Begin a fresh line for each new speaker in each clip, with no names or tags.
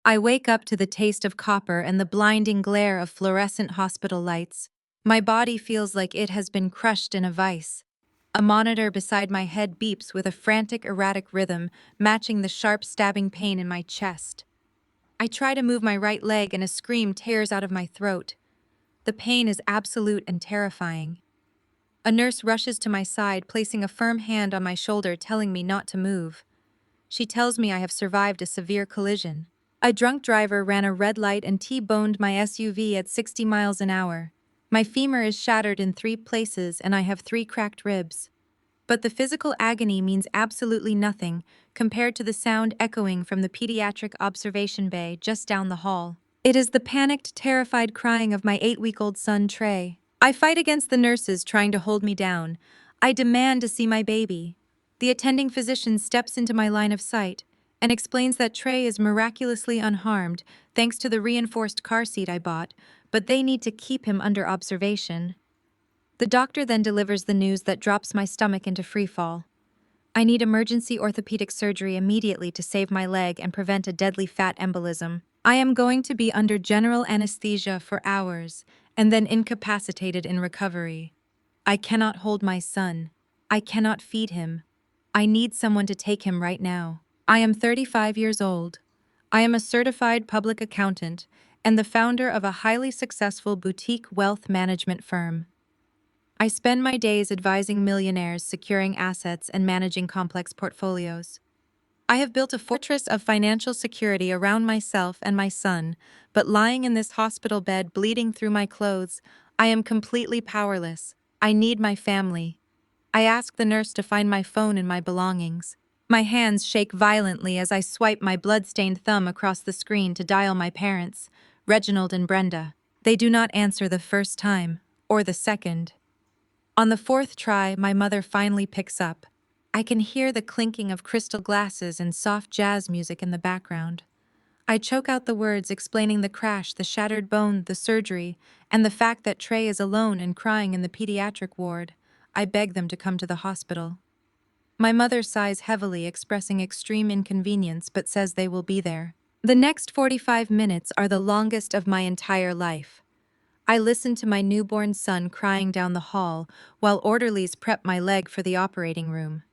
I wake up to the taste of copper and the blinding glare of fluorescent hospital lights. My body feels like it has been crushed in a vice. A monitor beside my head beeps with a frantic, erratic rhythm, matching the sharp, stabbing pain in my chest. I try to move my right leg and a scream tears out of my throat. The pain is absolute and terrifying. A nurse rushes to my side, placing a firm hand on my shoulder, telling me not to move. She tells me I have survived a severe collision. A drunk driver ran a red light and T-boned my SUV at 60 miles an hour. My femur is shattered in 3 places and I have 3 cracked ribs. But the physical agony means absolutely nothing compared to the sound echoing from the pediatric observation bay just down the hall. It is the panicked, terrified crying of my 8-week-old son, Trey. I fight against the nurses trying to hold me down. I demand to see my baby. The attending physician steps into my line of sight and explains that Trey is miraculously unharmed thanks to the reinforced car seat I bought, but they need to keep him under observation. The doctor then delivers the news that drops my stomach into freefall. I need emergency orthopedic surgery immediately to save my leg and prevent a deadly fat embolism. I am going to be under general anesthesia for hours and then incapacitated in recovery. I cannot hold my son. I cannot feed him. I need someone to take him right now. I am 35 years old. I am a certified public accountant and the founder of a highly successful boutique wealth management firm. I spend my days advising millionaires securing assets and managing complex portfolios. I have built a fortress of financial security around myself and my son, but lying in this hospital bed bleeding through my clothes, I am completely powerless. I need my family. I ask the nurse to find my phone and my belongings. My hands shake violently as I swipe my blood-stained thumb across the screen to dial my parents, Reginald and Brenda. They do not answer the first time, or the second. On the 4th try, my mother finally picks up. I can hear the clinking of crystal glasses and soft jazz music in the background. I choke out the words explaining the crash, the shattered bone, the surgery, and the fact that Trey is alone and crying in the pediatric ward. I beg them to come to the hospital. My mother sighs heavily, expressing extreme inconvenience, but says they will be there. The next 45 minutes are the longest of my entire life. I listen to my newborn son crying down the hall while orderlies prep my leg for the operating room.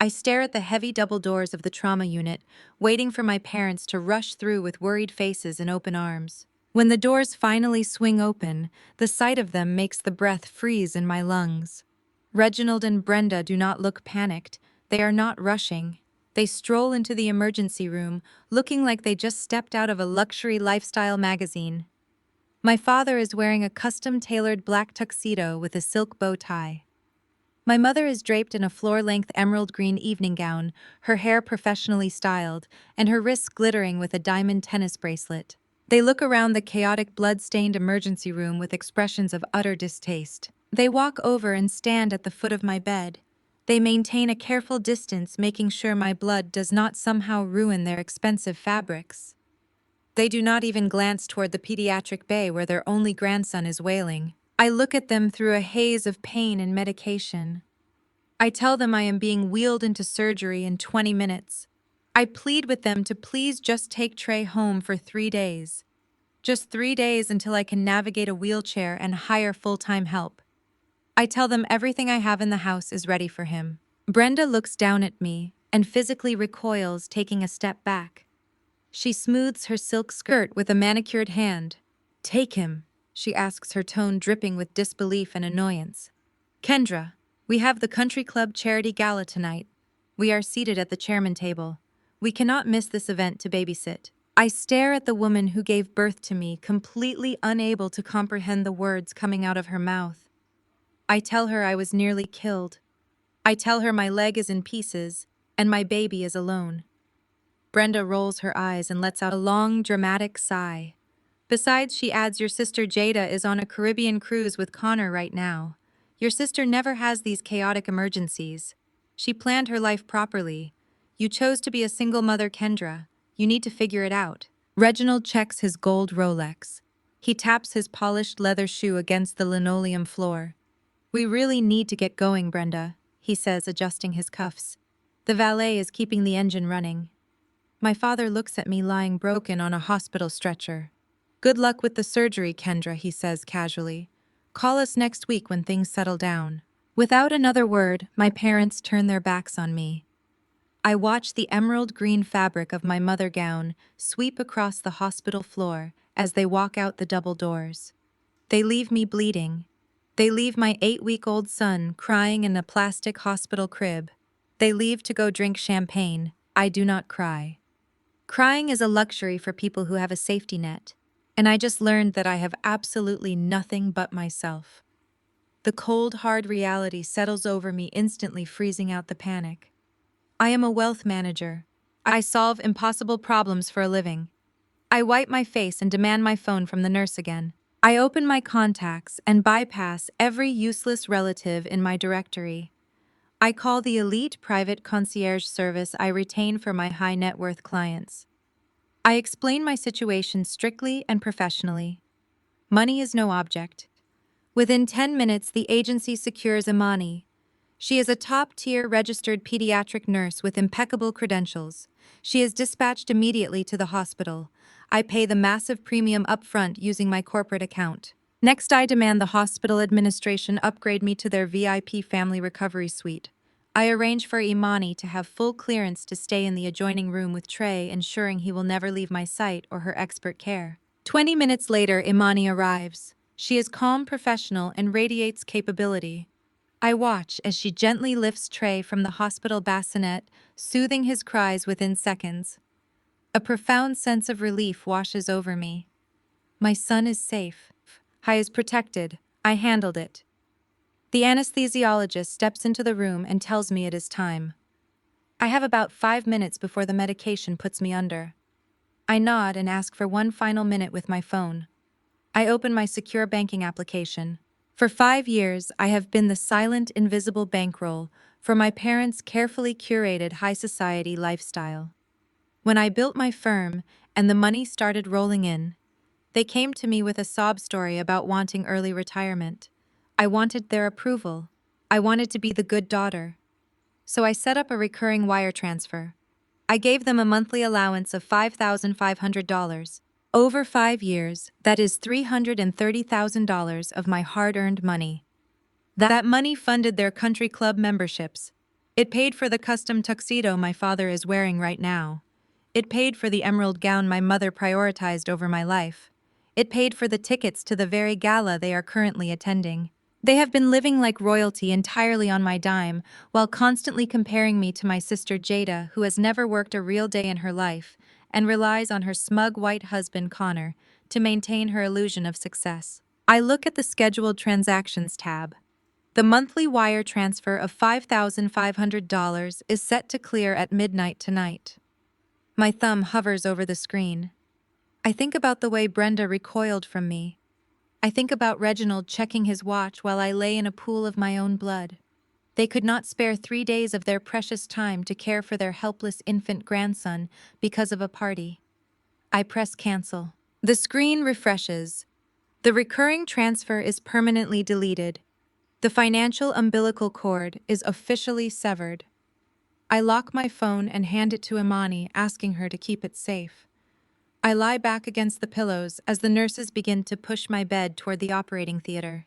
I stare at the heavy double doors of the trauma unit, waiting for my parents to rush through with worried faces and open arms. When the doors finally swing open, the sight of them makes the breath freeze in my lungs. Reginald and Brenda do not look panicked. They are not rushing. They stroll into the emergency room, looking like they just stepped out of a luxury lifestyle magazine. My father is wearing a custom-tailored black tuxedo with a silk bow tie. My mother is draped in a floor-length emerald green evening gown, her hair professionally styled, and her wrists glittering with a diamond tennis bracelet. They look around the chaotic, blood-stained emergency room with expressions of utter distaste. They walk over and stand at the foot of my bed. They maintain a careful distance, making sure my blood does not somehow ruin their expensive fabrics. They do not even glance toward the pediatric bay where their only grandson is wailing. I look at them through a haze of pain and medication. I tell them I am being wheeled into surgery in 20 minutes. I plead with them to please just take Trey home for 3 days. Just 3 days until I can navigate a wheelchair and hire full-time help. I tell them everything I have in the house is ready for him. Brenda looks down at me and physically recoils, taking a step back. She smooths her silk skirt with a manicured hand. "Take him," she asks, her tone dripping with disbelief and annoyance. "Kendra, we have the country club charity gala tonight. We are seated at the chairman table. We cannot miss this event to babysit." I stare at the woman who gave birth to me, completely unable to comprehend the words coming out of her mouth. I tell her I was nearly killed. I tell her my leg is in pieces and my baby is alone. Brenda rolls her eyes and lets out a long, dramatic sigh. Besides, she adds, "Your sister Jada is on a Caribbean cruise with Connor right now. Your sister never has these chaotic emergencies. She planned her life properly. You chose to be a single mother, Kendra. You need to figure it out." Reginald checks his gold Rolex. He taps his polished leather shoe against the linoleum floor. "We really need to get going, Brenda," he says, adjusting his cuffs. "The valet is keeping the engine running." My father looks at me lying broken on a hospital stretcher. "Good luck with the surgery, Kendra," he says casually. "Call us next week when things settle down." Without another word, my parents turn their backs on me. I watch the emerald green fabric of my mother gown sweep across the hospital floor as they walk out the double doors. They leave me bleeding. They leave my 8-week-old son crying in a plastic hospital crib. They leave to go drink champagne. I do not cry. Crying is a luxury for people who have a safety net, and I just learned that I have absolutely nothing but myself. The cold, hard reality settles over me, instantly freezing out the panic. I am a wealth manager. I solve impossible problems for a living. I wipe my face and demand my phone from the nurse again. I open my contacts and bypass every useless relative in my directory. I call the elite private concierge service I retain for my high net worth clients. I explain my situation strictly and professionally. Money is no object. Within 10 minutes, the agency secures Imani. She is a top-tier registered pediatric nurse with impeccable credentials. She is dispatched immediately to the hospital. I pay the massive premium upfront using my corporate account. Next, I demand the hospital administration upgrade me to their VIP family recovery suite. I arrange for Imani to have full clearance to stay in the adjoining room with Trey, ensuring he will never leave my sight or her expert care. 20 minutes later, Imani arrives. She is calm, professional, and radiates capability. I watch as she gently lifts Trey from the hospital bassinet, soothing his cries within seconds. A profound sense of relief washes over me. My son is safe. He is protected. I handled it. The anesthesiologist steps into the room and tells me it is time. I have about 5 minutes before the medication puts me under. I nod and ask for one final minute with my phone. I open my secure banking application. For 5 years, I have been the silent, invisible bankroll for my parents' carefully curated high society lifestyle. When I built my firm and the money started rolling in, they came to me with a sob story about wanting early retirement. I wanted their approval. I wanted to be the good daughter. So I set up a recurring wire transfer. I gave them a monthly allowance of $5,500. Over 5 years, that is $330,000 of my hard-earned money. That money funded their country club memberships. It paid for the custom tuxedo my father is wearing right now. It paid for the emerald gown my mother prioritized over my life. It paid for the tickets to the very gala they are currently attending. They have been living like royalty entirely on my dime, while constantly comparing me to my sister Jada, who has never worked a real day in her life and relies on her smug white husband Connor to maintain her illusion of success. I look at the scheduled transactions tab. The monthly wire transfer of $5,500 is set to clear at midnight tonight. My thumb hovers over the screen. I think about the way Brenda recoiled from me. I think about Reginald checking his watch while I lay in a pool of my own blood. They could not spare 3 days of their precious time to care for their helpless infant grandson because of a party. I press cancel. The screen refreshes. The recurring transfer is permanently deleted. The financial umbilical cord is officially severed. I lock my phone and hand it to Imani, asking her to keep it safe. I lie back against the pillows as the nurses begin to push my bed toward the operating theater.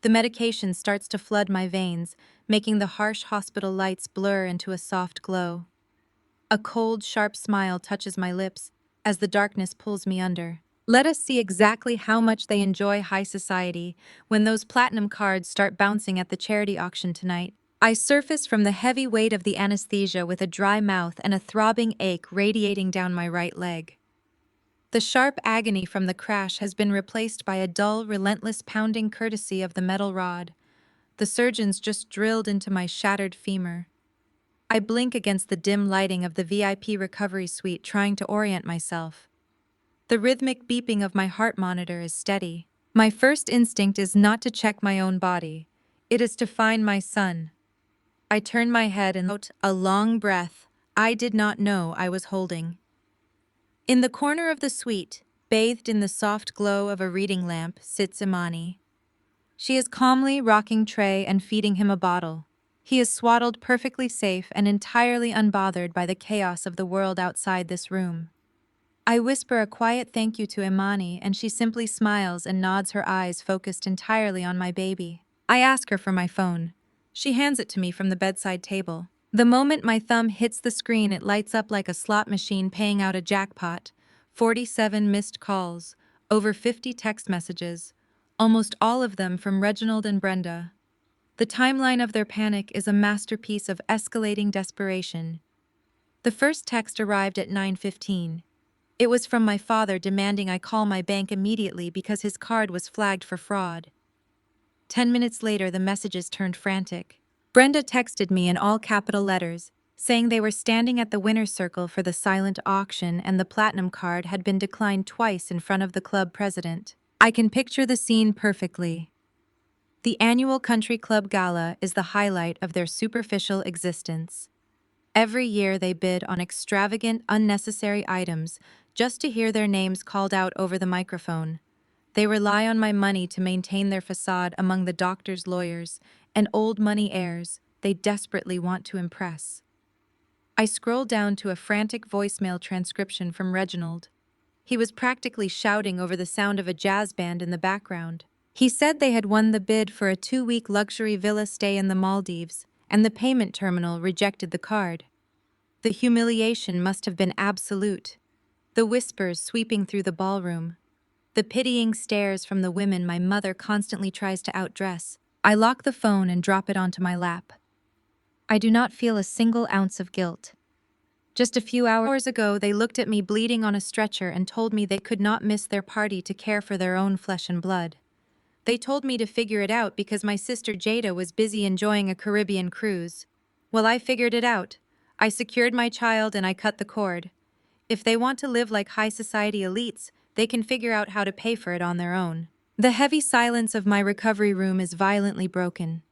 The medication starts to flood my veins, making the harsh hospital lights blur into a soft glow. A cold, sharp smile touches my lips as the darkness pulls me under. Let us see exactly how much they enjoy high society when those platinum cards start bouncing at the charity auction tonight. I surface from the heavy weight of the anesthesia with a dry mouth and a throbbing ache radiating down my right leg. The sharp agony from the crash has been replaced by a dull, relentless pounding courtesy of the metal rod. The surgeons just drilled into my shattered femur. I blink against the dim lighting of the VIP recovery suite, trying to orient myself. The rhythmic beeping of my heart monitor is steady. My first instinct is not to check my own body. It is to find my son. I turn my head and out a long breath I did not know I was holding. In the corner of the suite, bathed in the soft glow of a reading lamp, sits Imani. She is calmly rocking Trey and feeding him a bottle. He is swaddled perfectly safe and entirely unbothered by the chaos of the world outside this room. I whisper a quiet thank you to Imani, and she simply smiles and nods, her eyes focused entirely on my baby. I ask her for my phone. She hands it to me from the bedside table. The moment my thumb hits the screen, it lights up like a slot machine paying out a jackpot. 47 missed calls, over 50 text messages, almost all of them from Reginald and Brenda. The timeline of their panic is a masterpiece of escalating desperation. The first text arrived at 9:15. It was from my father demanding I call my bank immediately because his card was flagged for fraud. 10 minutes later, the messages turned frantic. Brenda texted me in all capital letters, saying they were standing at the winner's circle for the silent auction and the platinum card had been declined twice in front of the club president. I can picture the scene perfectly. The annual country club gala is the highlight of their superficial existence. Every year they bid on extravagant, unnecessary items just to hear their names called out over the microphone. They rely on my money to maintain their facade among the doctors, lawyers, and old money heirs they desperately want to impress. I scroll down to a frantic voicemail transcription from Reginald. He was practically shouting over the sound of a jazz band in the background. He said they had won the bid for a 2-week luxury villa stay in the Maldives, and the payment terminal rejected the card. The humiliation must have been absolute. The whispers sweeping through the ballroom. The pitying stares from the women my mother constantly tries to outdress. I lock the phone and drop it onto my lap. I do not feel a single ounce of guilt. Just a few hours ago, they looked at me bleeding on a stretcher and told me they could not miss their party to care for their own flesh and blood. They told me to figure it out because my sister Jada was busy enjoying a Caribbean cruise. Well, I figured it out. I secured my child and I cut the cord. If they want to live like high society elites, they can figure out how to pay for it on their own. The heavy silence of my recovery room is violently broken.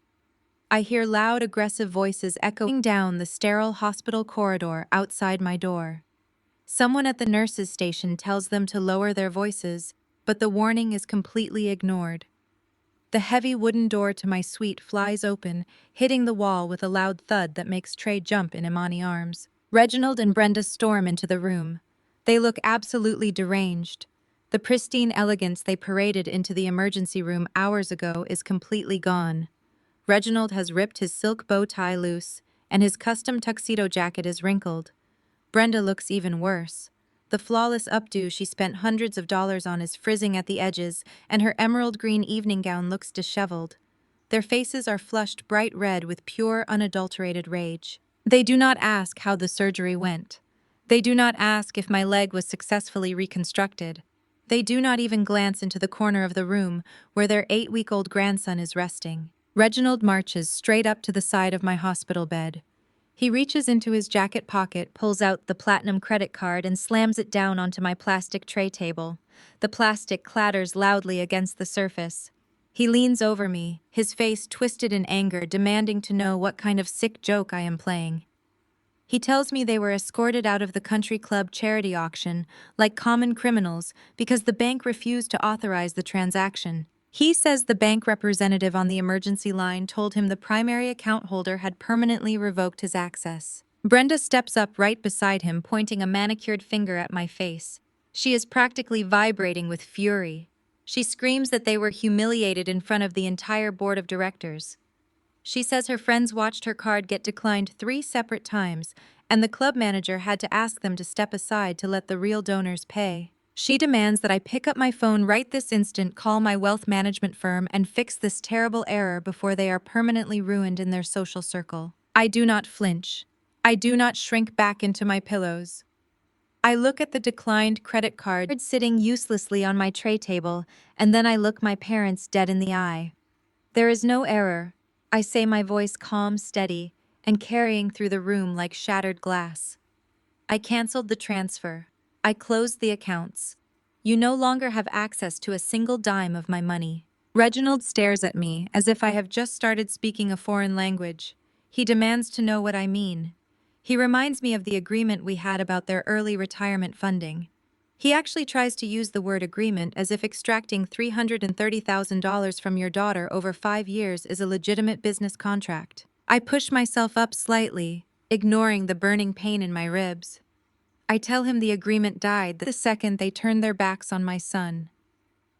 I hear loud, aggressive voices echoing down the sterile hospital corridor outside my door. Someone at the nurses' station tells them to lower their voices, but the warning is completely ignored. The heavy wooden door to my suite flies open, hitting the wall with a loud thud that makes Trey jump in Imani's arms. Reginald and Brenda storm into the room. They look absolutely deranged. The pristine elegance they paraded into the emergency room hours ago is completely gone. Reginald has ripped his silk bow tie loose, and his custom tuxedo jacket is wrinkled. Brenda looks even worse. The flawless updo she spent hundreds of dollars on is frizzing at the edges, and her emerald green evening gown looks disheveled. Their faces are flushed bright red with pure, unadulterated rage. They do not ask how the surgery went. They do not ask if my leg was successfully reconstructed. They do not even glance into the corner of the room where their 8-week-old grandson is resting. Reginald marches straight up to the side of my hospital bed. He reaches into his jacket pocket, pulls out the platinum credit card, and slams it down onto my plastic tray table. The plastic clatters loudly against the surface. He leans over me, his face twisted in anger, demanding to know what kind of sick joke I am playing. He tells me they were escorted out of the country club charity auction like common criminals because the bank refused to authorize the transaction. He says the bank representative on the emergency line told him the primary account holder had permanently revoked his access. Brenda steps up right beside him, pointing a manicured finger at my face. She is practically vibrating with fury. She screams that they were humiliated in front of the entire board of directors. She says her friends watched her card get declined 3 separate times, and the club manager had to ask them to step aside to let the real donors pay. She demands that I pick up my phone right this instant, call my wealth management firm, and fix this terrible error before they are permanently ruined in their social circle. I do not flinch. I do not shrink back into my pillows. I look at the declined credit card sitting uselessly on my tray table, and then I look my parents dead in the eye. There is no error, I say, my voice calm, steady, and carrying through the room like shattered glass. I canceled the transfer. I closed the accounts. You no longer have access to a single dime of my money. Reginald stares at me as if I have just started speaking a foreign language. He demands to know what I mean. He reminds me of the agreement we had about their early retirement funding. He actually tries to use the word agreement as if extracting $330,000 from your daughter over 5 years is a legitimate business contract. I push myself up slightly, ignoring the burning pain in my ribs. I tell him the agreement died the second they turned their backs on my son.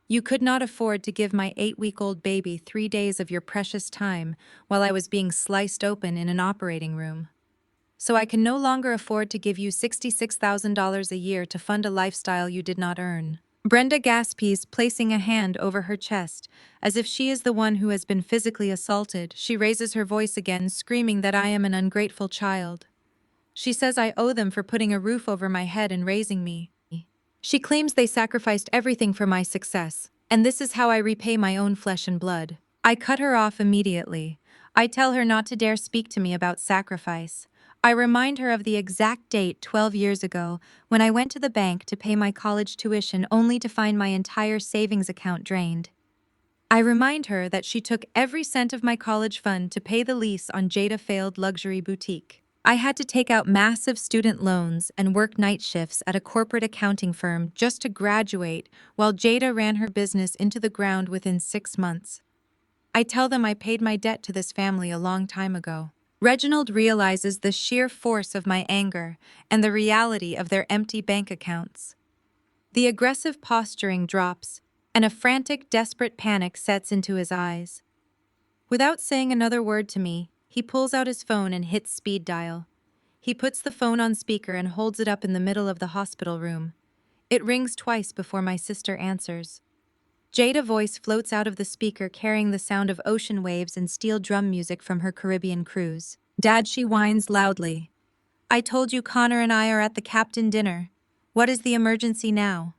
You could not afford to give my 8-week-old baby 3 days of your precious time while I was being sliced open in an operating room. So I can no longer afford to give you $66,000 a year to fund a lifestyle you did not earn. Brenda gasps, placing a hand over her chest, as if she is the one who has been physically assaulted. She raises her voice again, screaming that I am an ungrateful child. She says I owe them for putting a roof over my head and raising me. She claims they sacrificed everything for my success, and this is how I repay my own flesh and blood. I cut her off immediately. I tell her not to dare speak to me about sacrifice. I remind her of the exact date 12 years ago when I went to the bank to pay my college tuition only to find my entire savings account drained. I remind her that she took every cent of my college fund to pay the lease on Jada failed luxury boutique. I had to take out massive student loans and work night shifts at a corporate accounting firm just to graduate, while Jada ran her business into the ground within 6 months. I tell them I paid my debt to this family a long time ago. Reginald realizes the sheer force of my anger and the reality of their empty bank accounts. The aggressive posturing drops, and a frantic, desperate panic sets into his eyes. Without saying another word to me, he pulls out his phone and hits speed dial. He puts the phone on speaker and holds it up in the middle of the hospital room. It rings twice before my sister answers. Jada's voice floats out of the speaker carrying the sound of ocean waves and steel drum music from her Caribbean cruise. Dad, she whines loudly. I told you Connor and I are at the captain dinner. What is the emergency now?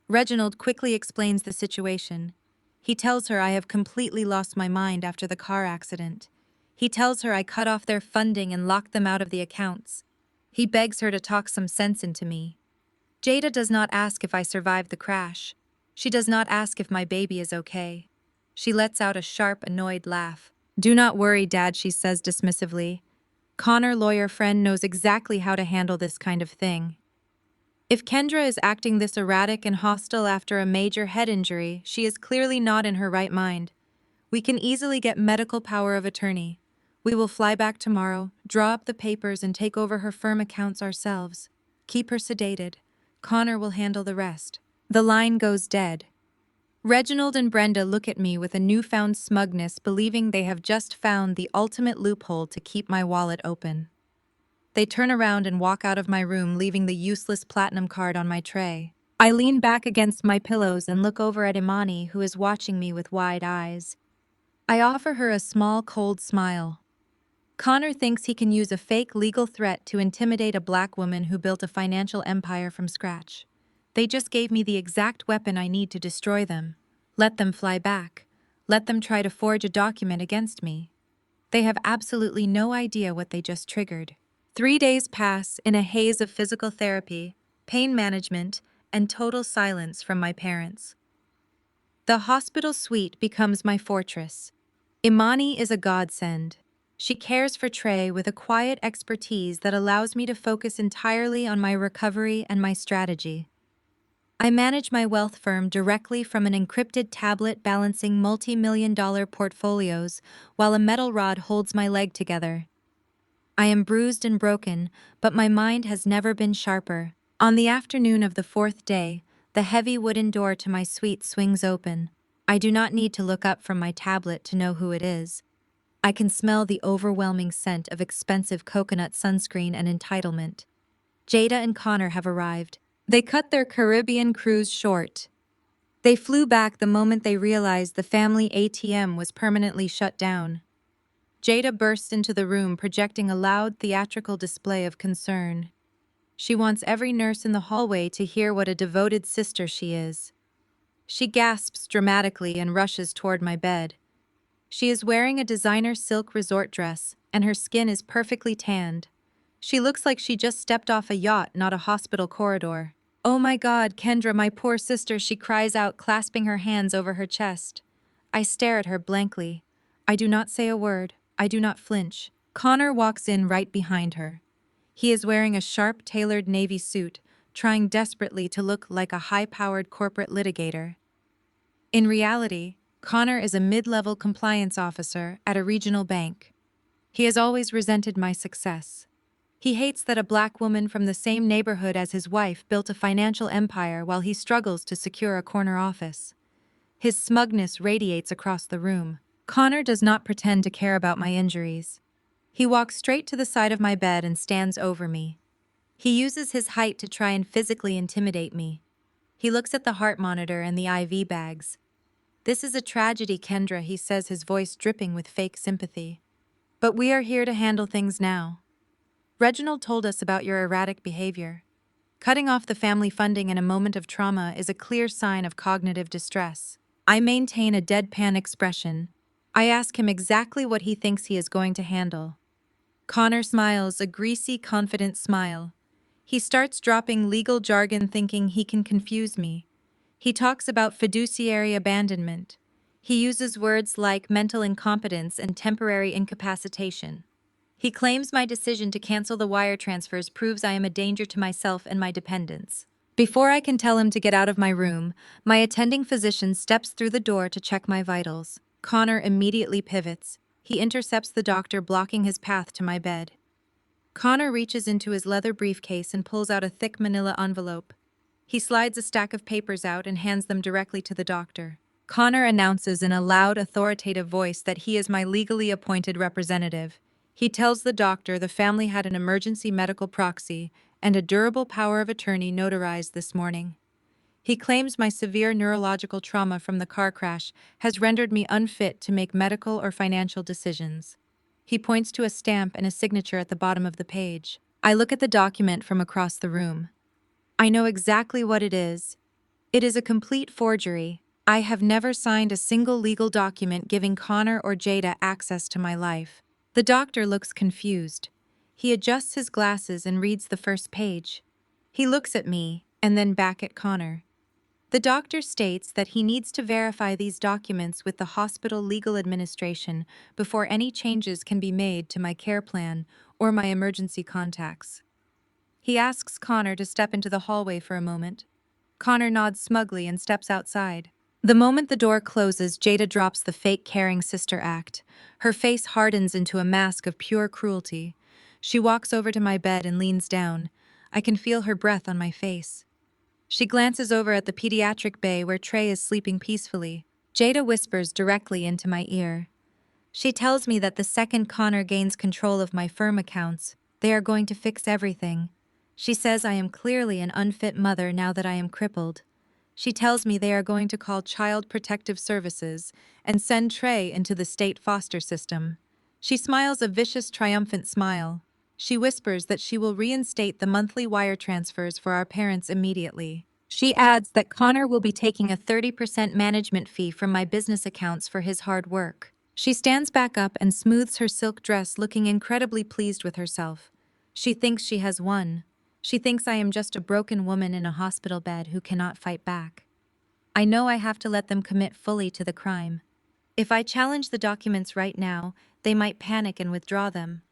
Reginald quickly explains the situation. He tells her I have completely lost my mind after the car accident. He tells her I cut off their funding and locked them out of the accounts. He begs her to talk some sense into me. Jada does not ask if I survived the crash. She does not ask if my baby is okay. She lets out a sharp, annoyed laugh. Do not worry, Dad, she says dismissively. Connor, lawyer friend, knows exactly how to handle this kind of thing. If Kendra is acting this erratic and hostile after a major head injury, she is clearly not in her right mind. We can easily get medical power of attorney. We will fly back tomorrow, draw up the papers, and take over her firm accounts ourselves. Keep her sedated. Connor will handle the rest. The line goes dead. Reginald and Brenda look at me with a newfound smugness, believing they have just found the ultimate loophole to keep my wallet open. They turn around and walk out of my room, leaving the useless platinum card on my tray. I lean back against my pillows and look over at Imani, who is watching me with wide eyes. I offer her a small, cold smile. Connor thinks he can use a fake legal threat to intimidate a black woman who built a financial empire from scratch. They just gave me the exact weapon I need to destroy them. Let them fly back. Let them try to forge a document against me. They have absolutely no idea what they just triggered. 3 days pass in a haze of physical therapy, pain management, and total silence from my parents. The hospital suite becomes my fortress. Imani is a godsend. She cares for Trey with a quiet expertise that allows me to focus entirely on my recovery and my strategy. I manage my wealth firm directly from an encrypted tablet balancing multi-million-dollar portfolios while a metal rod holds my leg together. I am bruised and broken, but my mind has never been sharper. On the afternoon of the 4th day, the heavy wooden door to my suite swings open. I do not need to look up from my tablet to know who it is. I can smell the overwhelming scent of expensive coconut sunscreen and entitlement. Jada and Connor have arrived. They cut their Caribbean cruise short. They flew back the moment they realized the family ATM was permanently shut down. Jada bursts into the room, projecting a loud, theatrical display of concern. She wants every nurse in the hallway to hear what a devoted sister she is. She gasps dramatically and rushes toward my bed. She is wearing a designer silk resort dress, and her skin is perfectly tanned. She looks like she just stepped off a yacht, not a hospital corridor. Oh my God, Kendra, my poor sister, she cries out, clasping her hands over her chest. I stare at her blankly. I do not say a word. I do not flinch. Connor walks in right behind her. He is wearing a sharp, tailored navy suit, trying desperately to look like a high-powered corporate litigator. In reality, Connor is a mid-level compliance officer at a regional bank. He has always resented my success. He hates that a black woman from the same neighborhood as his wife built a financial empire while he struggles to secure a corner office. His smugness radiates across the room. Connor does not pretend to care about my injuries. He walks straight to the side of my bed and stands over me. He uses his height to try and physically intimidate me. He looks at the heart monitor and the IV bags. "This is a tragedy, Kendra," he says, his voice dripping with fake sympathy. "But we are here to handle things now. Reginald told us about your erratic behavior. Cutting off the family funding in a moment of trauma is a clear sign of cognitive distress." I maintain a deadpan expression. I ask him exactly what he thinks he is going to handle. Connor smiles, a greasy, confident smile. He starts dropping legal jargon thinking he can confuse me. He talks about fiduciary abandonment. He uses words like mental incompetence and temporary incapacitation. He claims my decision to cancel the wire transfers proves I am a danger to myself and my dependents. Before I can tell him to get out of my room, my attending physician steps through the door to check my vitals. Connor immediately pivots. He intercepts the doctor, blocking his path to my bed. Connor reaches into his leather briefcase and pulls out a thick manila envelope. He slides a stack of papers out and hands them directly to the doctor. Connor announces in a loud, authoritative voice that he is my legally appointed representative. He tells the doctor the family had an emergency medical proxy and a durable power of attorney notarized this morning. He claims my severe neurological trauma from the car crash has rendered me unfit to make medical or financial decisions. He points to a stamp and a signature at the bottom of the page. I look at the document from across the room. I know exactly what it is. It is a complete forgery. I have never signed a single legal document giving Connor or Jada access to my life. The doctor looks confused. He adjusts his glasses and reads the first page. He looks at me and then back at Connor. The doctor states that he needs to verify these documents with the hospital legal administration before any changes can be made to my care plan or my emergency contacts. He asks Connor to step into the hallway for a moment. Connor nods smugly and steps outside. The moment the door closes, Jada drops the fake caring sister act. Her face hardens into a mask of pure cruelty. She walks over to my bed and leans down. I can feel her breath on my face. She glances over at the pediatric bay where Trey is sleeping peacefully. Jada whispers directly into my ear. She tells me that the second Connor gains control of my firm accounts, they are going to fix everything. She says I am clearly an unfit mother now that I am crippled. She tells me they are going to call Child Protective Services and send Trey into the state foster system. She smiles a vicious, triumphant smile. She whispers that she will reinstate the monthly wire transfers for our parents immediately. She adds that Connor will be taking a 30% management fee from my business accounts for his hard work. She stands back up and smooths her silk dress, looking incredibly pleased with herself. She thinks she has won. She thinks I am just a broken woman in a hospital bed who cannot fight back. I know I have to let them commit fully to the crime. If I challenge the documents right now, they might panic and withdraw them.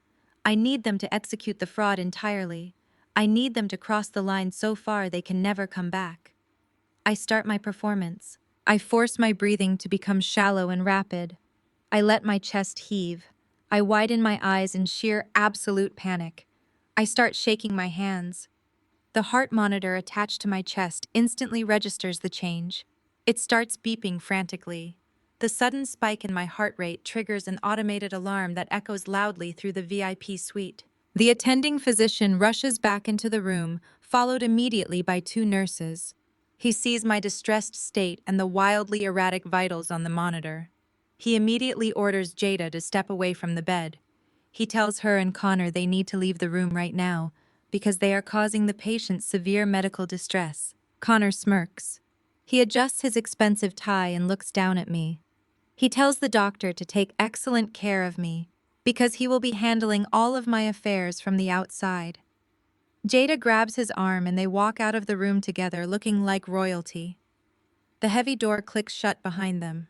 I need them to execute the fraud entirely. I need them to cross the line so far they can never come back. I start my performance. I force my breathing to become shallow and rapid. I let my chest heave. I widen my eyes in sheer absolute panic. I start shaking my hands. The heart monitor attached to my chest instantly registers the change. It starts beeping frantically. The sudden spike in my heart rate triggers an automated alarm that echoes loudly through the VIP suite. The attending physician rushes back into the room, followed immediately by two nurses. He sees my distressed state and the wildly erratic vitals on the monitor. He immediately orders Jada to step away from the bed. He tells her and Connor they need to leave the room right now because they are causing the patient severe medical distress. Connor smirks. He adjusts his expensive tie and looks down at me. He tells the doctor to take excellent care of me because he will be handling all of my affairs from the outside. Jada grabs his arm and they walk out of the room together looking like royalty. The heavy door clicks shut behind them.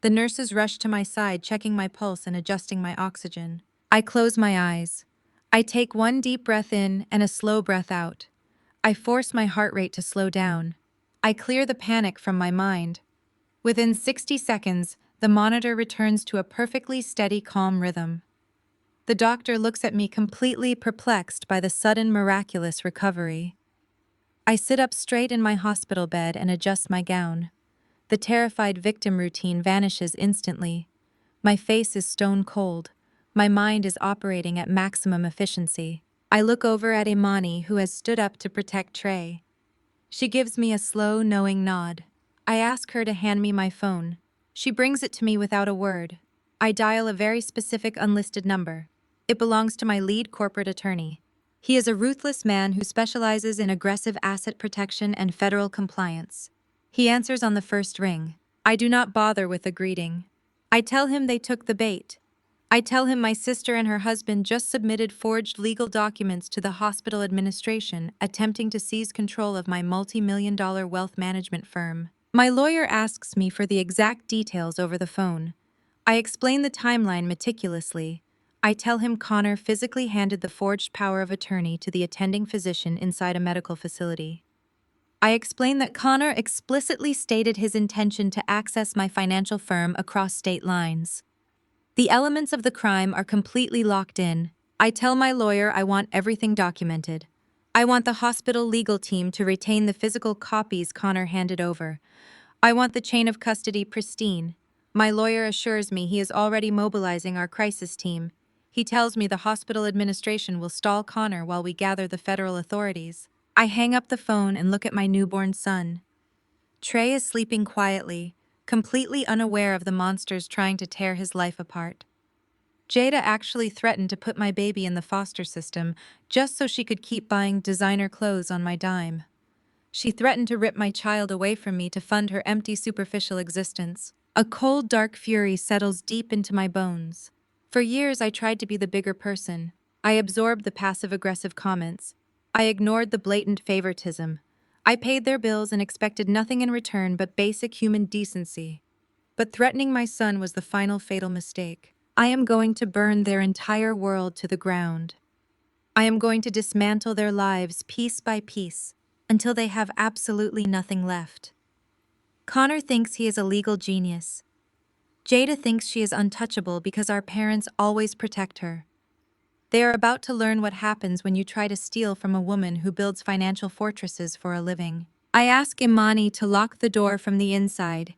The nurses rush to my side, checking my pulse and adjusting my oxygen. I close my eyes. I take one deep breath in and a slow breath out. I force my heart rate to slow down. I clear the panic from my mind. Within 60 seconds, the monitor returns to a perfectly steady, calm rhythm. The doctor looks at me completely perplexed by the sudden miraculous recovery. I sit up straight in my hospital bed and adjust my gown. The terrified victim routine vanishes instantly. My face is stone cold. My mind is operating at maximum efficiency. I look over at Imani, who has stood up to protect Trey. She gives me a slow, knowing nod. I ask her to hand me my phone. She brings it to me without a word. I dial a very specific unlisted number. It belongs to my lead corporate attorney. He is a ruthless man who specializes in aggressive asset protection and federal compliance. He answers on the first ring. I do not bother with a greeting. I tell him they took the bait. I tell him my sister and her husband just submitted forged legal documents to the hospital administration, attempting to seize control of my multi-million-dollar wealth management firm. My lawyer asks me for the exact details over the phone. I explain the timeline meticulously. I tell him Connor physically handed the forged power of attorney to the attending physician inside a medical facility. I explain that Connor explicitly stated his intention to access my financial firm across state lines. The elements of the crime are completely locked in. I tell my lawyer I want everything documented. I want the hospital legal team to retain the physical copies Connor handed over. I want the chain of custody pristine. My lawyer assures me he is already mobilizing our crisis team. He tells me the hospital administration will stall Connor while we gather the federal authorities. I hang up the phone and look at my newborn son. Trey is sleeping quietly, completely unaware of the monsters trying to tear his life apart. Jada actually threatened to put my baby in the foster system just so she could keep buying designer clothes on my dime. She threatened to rip my child away from me to fund her empty, superficial existence. A cold, dark fury settles deep into my bones. For years, I tried to be the bigger person. I absorbed the passive-aggressive comments. I ignored the blatant favoritism. I paid their bills and expected nothing in return but basic human decency. But threatening my son was the final fatal mistake. I am going to burn their entire world to the ground. I am going to dismantle their lives piece by piece until they have absolutely nothing left. Connor thinks he is a legal genius. Jada thinks she is untouchable because our parents always protect her. They are about to learn what happens when you try to steal from a woman who builds financial fortresses for a living. I ask Imani to lock the door from the inside.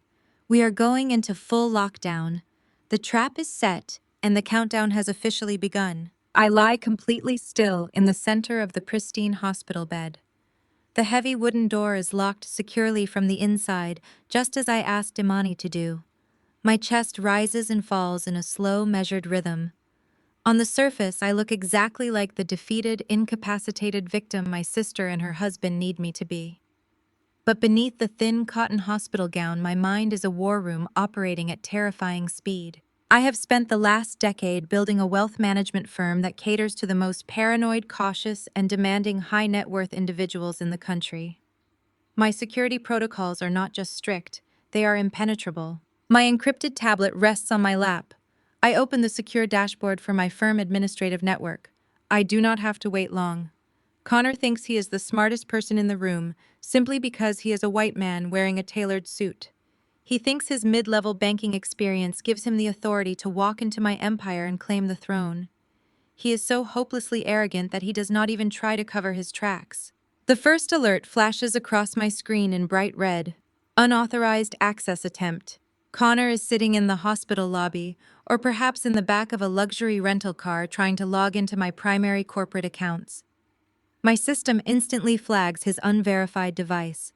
We are going into full lockdown. The trap is set, and the countdown has officially begun. I lie completely still in the center of the pristine hospital bed. The heavy wooden door is locked securely from the inside, just as I asked Imani to do. My chest rises and falls in a slow, measured rhythm. On the surface, I look exactly like the defeated, incapacitated victim my sister and her husband need me to be. But beneath the thin cotton hospital gown, my mind is a war room operating at terrifying speed. I have spent the last decade building a wealth management firm that caters to the most paranoid, cautious, and demanding high-net-worth individuals in the country. My security protocols are not just strict, they are impenetrable. My encrypted tablet rests on my lap. I open the secure dashboard for my firm administrative network. I do not have to wait long. Connor thinks he is the smartest person in the room simply because he is a white man wearing a tailored suit. He thinks his mid-level banking experience gives him the authority to walk into my empire and claim the throne. He is so hopelessly arrogant that he does not even try to cover his tracks. The first alert flashes across my screen in bright red. Unauthorized access attempt. Connor is sitting in the hospital lobby, or perhaps in the back of a luxury rental car trying to log into my primary corporate accounts. My system instantly flags his unverified device.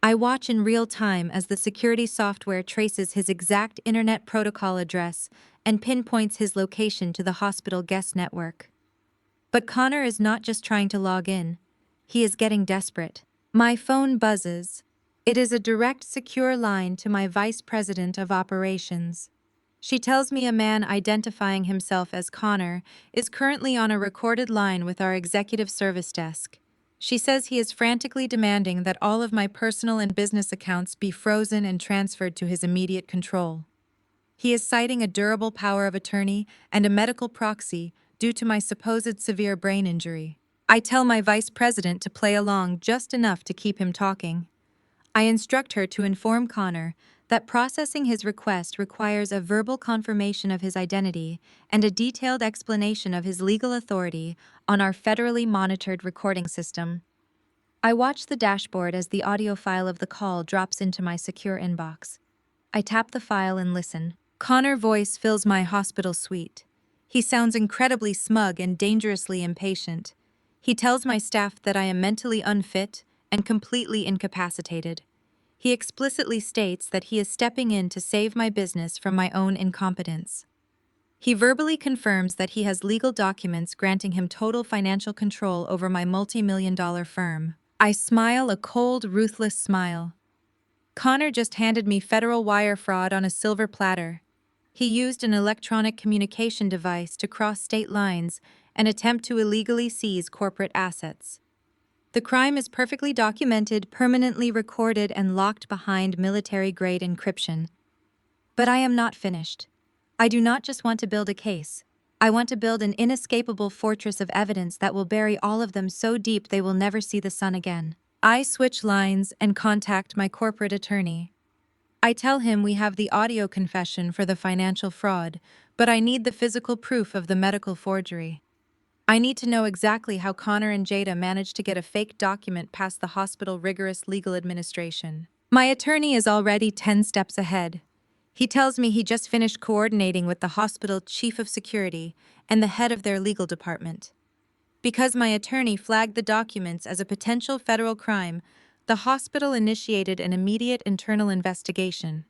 I watch in real time as the security software traces his exact internet protocol address and pinpoints his location to the hospital guest network. But Connor is not just trying to log in. He is getting desperate. My phone buzzes. It is a direct, secure line to my vice president of operations. She tells me a man identifying himself as Connor is currently on a recorded line with our executive service desk. She says he is frantically demanding that all of my personal and business accounts be frozen and transferred to his immediate control. He is citing a durable power of attorney and a medical proxy due to my supposed severe brain injury. I tell my vice president to play along just enough to keep him talking. I instruct her to inform Connor that processing his request requires a verbal confirmation of his identity and a detailed explanation of his legal authority on our federally monitored recording system. I watch the dashboard as the audio file of the call drops into my secure inbox. I tap the file and listen. Connor's voice fills my hospital suite. He sounds incredibly smug and dangerously impatient. He tells my staff that I am mentally unfit and completely incapacitated. He explicitly states that he is stepping in to save my business from my own incompetence. He verbally confirms that he has legal documents granting him total financial control over my multi-million-dollar firm. I smile a cold, ruthless smile. Connor just handed me federal wire fraud on a silver platter. He used an electronic communication device to cross state lines and attempt to illegally seize corporate assets. The crime is perfectly documented, permanently recorded, and locked behind military-grade encryption. But I am not finished. I do not just want to build a case. I want to build an inescapable fortress of evidence that will bury all of them so deep they will never see the sun again. I switch lines and contact my corporate attorney. I tell him we have the audio confession for the financial fraud, but I need the physical proof of the medical forgery. I need to know exactly how Connor and Jada managed to get a fake document past the hospital rigorous legal administration. My attorney is already 10 steps ahead. He tells me he just finished coordinating with the hospital chief of security and the head of their legal department. Because my attorney flagged the documents as a potential federal crime, the hospital initiated an immediate internal investigation.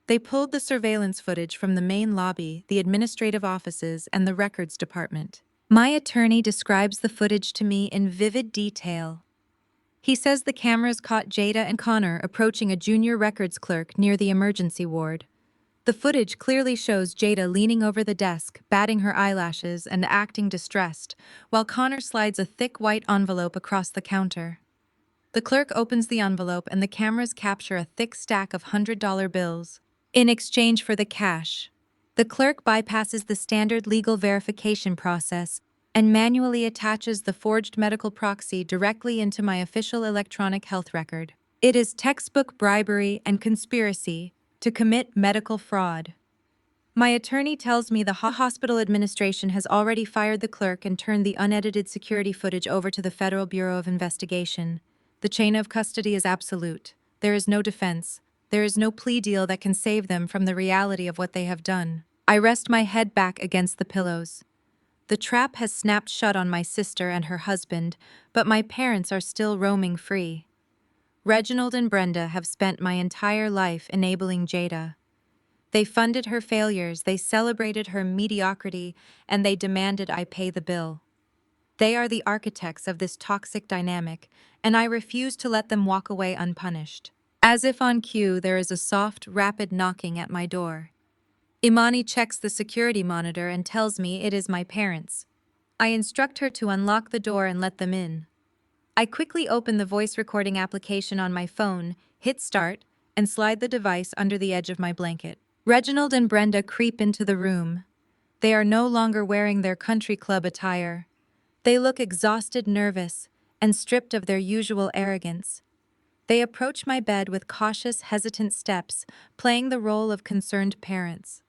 They pulled the surveillance footage from the main lobby, the administrative offices, and the records department. My attorney describes the footage to me in vivid detail. He says the cameras caught Jada and Connor approaching a junior records clerk near the emergency ward. The footage clearly shows Jada leaning over the desk, batting her eyelashes and acting distressed, while Connor slides a thick white envelope across the counter. The clerk opens the envelope and the cameras capture a thick stack of $100 bills. In exchange for the cash, the clerk bypasses the standard legal verification process and manually attaches the forged medical proxy directly into my official electronic health record. It is textbook bribery and conspiracy to commit medical fraud. My attorney tells me the hospital administration has already fired the clerk and turned the unedited security footage over to the Federal Bureau of Investigation. The chain of custody is absolute. There is no defense. There is no plea deal that can save them from the reality of what they have done. I rest my head back against the pillows. The trap has snapped shut on my sister and her husband, but my parents are still roaming free. Reginald and Brenda have spent my entire life enabling Jada. They funded her failures, they celebrated her mediocrity, and they demanded I pay the bill. They are the architects of this toxic dynamic, and I refuse to let them walk away unpunished. As if on cue, there is a soft, rapid knocking at my door. Imani checks the security monitor and tells me it is my parents. I instruct her to unlock the door and let them in. I quickly open the voice recording application on my phone, hit start, and slide the device under the edge of my blanket. Reginald and Brenda creep into the room. They are no longer wearing their country club attire. They look exhausted, nervous, and stripped of their usual arrogance. They approach my bed with cautious, hesitant steps, playing the role of concerned parents.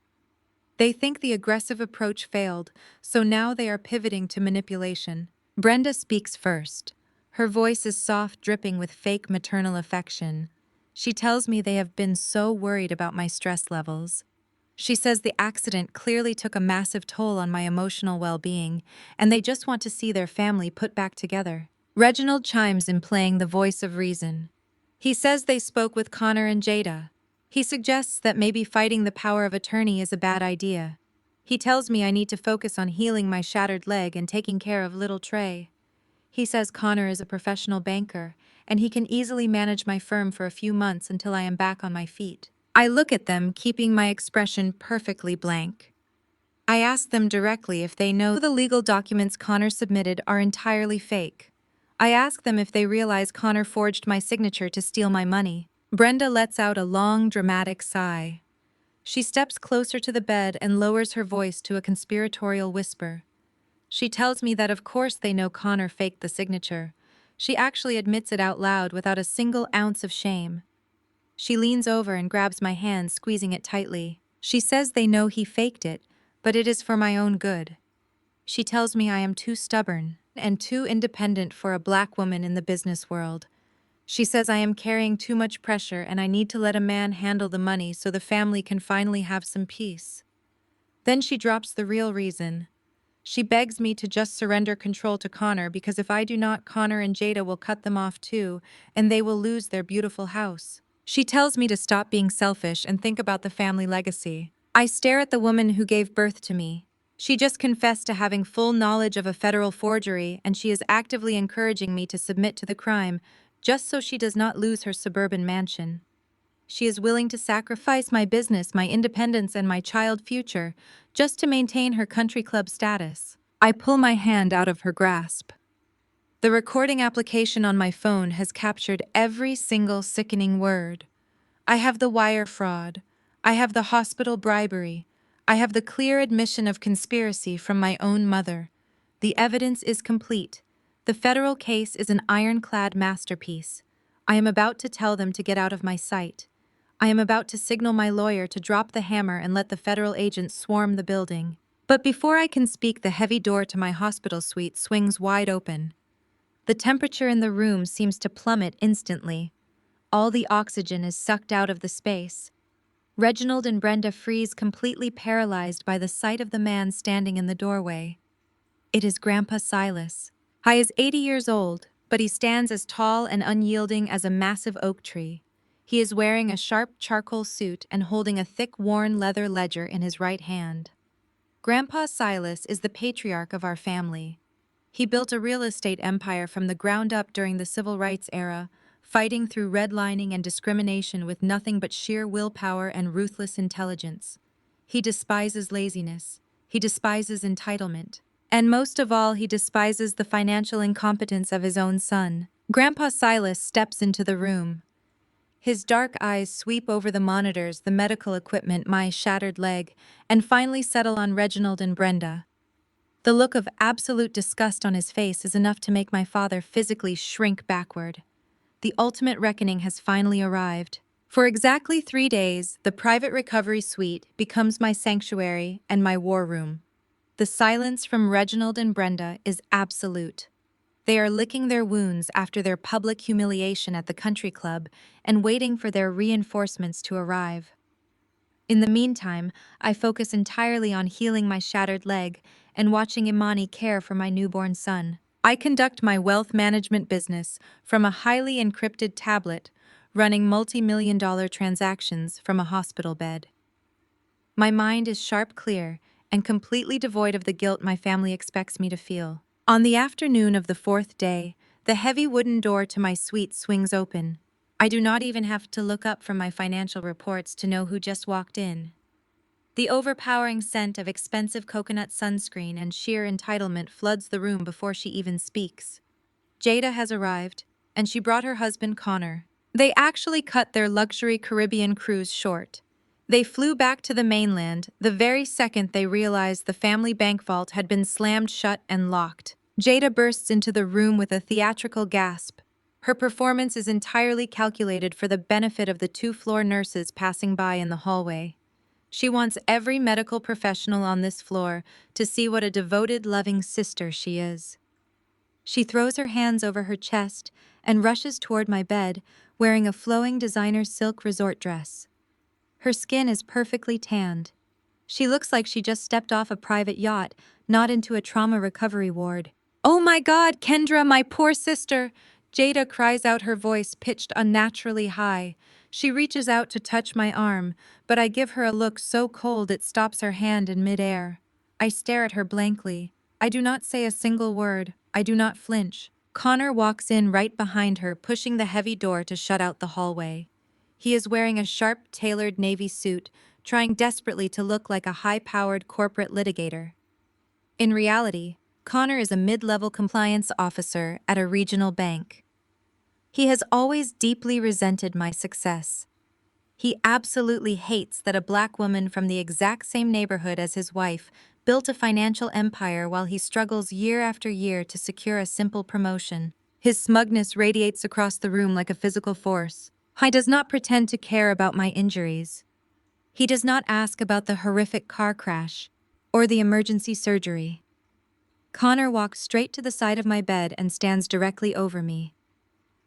They think the aggressive approach failed, so now they are pivoting to manipulation. Brenda speaks first. Her voice is soft, dripping with fake maternal affection. She tells me they have been so worried about my stress levels. She says the accident clearly took a massive toll on my emotional well-being, and they just want to see their family put back together. Reginald chimes in, playing the voice of reason. He says they spoke with Connor and Jada. He suggests that maybe fighting the power of attorney is a bad idea. He tells me I need to focus on healing my shattered leg and taking care of little Trey. He says Connor is a professional banker, and he can easily manage my firm for a few months until I am back on my feet. I look at them, keeping my expression perfectly blank. I ask them directly if they know the legal documents Connor submitted are entirely fake. I ask them if they realize Connor forged my signature to steal my money. Brenda lets out a long, dramatic sigh. She steps closer to the bed and lowers her voice to a conspiratorial whisper. She tells me that of course they know Connor faked the signature. She actually admits it out loud without a single ounce of shame. She leans over and grabs my hand, squeezing it tightly. She says they know he faked it, but it is for my own good. She tells me I am too stubborn and too independent for a black woman in the business world. She says I am carrying too much pressure and I need to let a man handle the money so the family can finally have some peace. Then she drops the real reason. She begs me to just surrender control to Connor because if I do not, Connor and Jada will cut them off too, and they will lose their beautiful house. She tells me to stop being selfish and think about the family legacy. I stare at the woman who gave birth to me. She just confessed to having full knowledge of a federal forgery, and she is actively encouraging me to submit to the crime, just so she does not lose her suburban mansion. She is willing to sacrifice my business, my independence, and my child future, just to maintain her country club status. I pull my hand out of her grasp. The recording application on my phone has captured every single sickening word. I have the wire fraud. I have the hospital bribery. I have the clear admission of conspiracy from my own mother. The evidence is complete. The federal case is an ironclad masterpiece. I am about to tell them to get out of my sight. I am about to signal my lawyer to drop the hammer and let the federal agents swarm the building. But before I can speak, the heavy door to my hospital suite swings wide open. The temperature in the room seems to plummet instantly. All the oxygen is sucked out of the space. Reginald and Brenda freeze, completely paralyzed by the sight of the man standing in the doorway. It is Grandpa Silas. He is 80 years old, but he stands as tall and unyielding as a massive oak tree. He is wearing a sharp charcoal suit and holding a thick, worn leather ledger in his right hand. Grandpa Silas is the patriarch of our family. He built a real estate empire from the ground up during the civil rights era, fighting through redlining and discrimination with nothing but sheer willpower and ruthless intelligence. He despises laziness. He despises entitlement. And most of all, he despises the financial incompetence of his own son. Grandpa Silas steps into the room. His dark eyes sweep over the monitors, the medical equipment, my shattered leg, and finally settle on Reginald and Brenda. The look of absolute disgust on his face is enough to make my father physically shrink backward. The ultimate reckoning has finally arrived. For exactly 3 days, the private recovery suite becomes my sanctuary and my war room. The silence from Reginald and Brenda is absolute. They are licking their wounds after their public humiliation at the country club and waiting for their reinforcements to arrive. In the meantime, I focus entirely on healing my shattered leg and watching Imani care for my newborn son. I conduct my wealth management business from a highly encrypted tablet, running multi-million-dollar transactions from a hospital bed. My mind is sharp, clear, and completely devoid of the guilt my family expects me to feel. On the afternoon of the 4th day, the heavy wooden door to my suite swings open. I do not even have to look up from my financial reports to know who just walked in. The overpowering scent of expensive coconut sunscreen and sheer entitlement floods the room before she even speaks. Jada has arrived, and she brought her husband Connor. They actually cut their luxury Caribbean cruise short. They flew back to the mainland the very second they realized the family bank vault had been slammed shut and locked. Jada bursts into the room with a theatrical gasp. Her performance is entirely calculated for the benefit of the 2-floor nurses passing by in the hallway. She wants every medical professional on this floor to see what a devoted, loving sister she is. She throws her hands over her chest and rushes toward my bed, wearing a flowing designer silk resort dress. Her skin is perfectly tanned. She looks like she just stepped off a private yacht, not into a trauma recovery ward. "Oh my God, Kendra, my poor sister!" Jada cries out, her voice pitched unnaturally high. She reaches out to touch my arm, but I give her a look so cold it stops her hand in midair. I stare at her blankly. I do not say a single word. I do not flinch. Connor walks in right behind her, pushing the heavy door to shut out the hallway. He is wearing a sharp, tailored navy suit, trying desperately to look like a high-powered corporate litigator. In reality, Connor is a mid-level compliance officer at a regional bank. He has always deeply resented my success. He absolutely hates that a black woman from the exact same neighborhood as his wife built a financial empire while he struggles year after year to secure a simple promotion. His smugness radiates across the room like a physical force. He does not pretend to care about my injuries. He does not ask about the horrific car crash or the emergency surgery. Connor walks straight to the side of my bed and stands directly over me.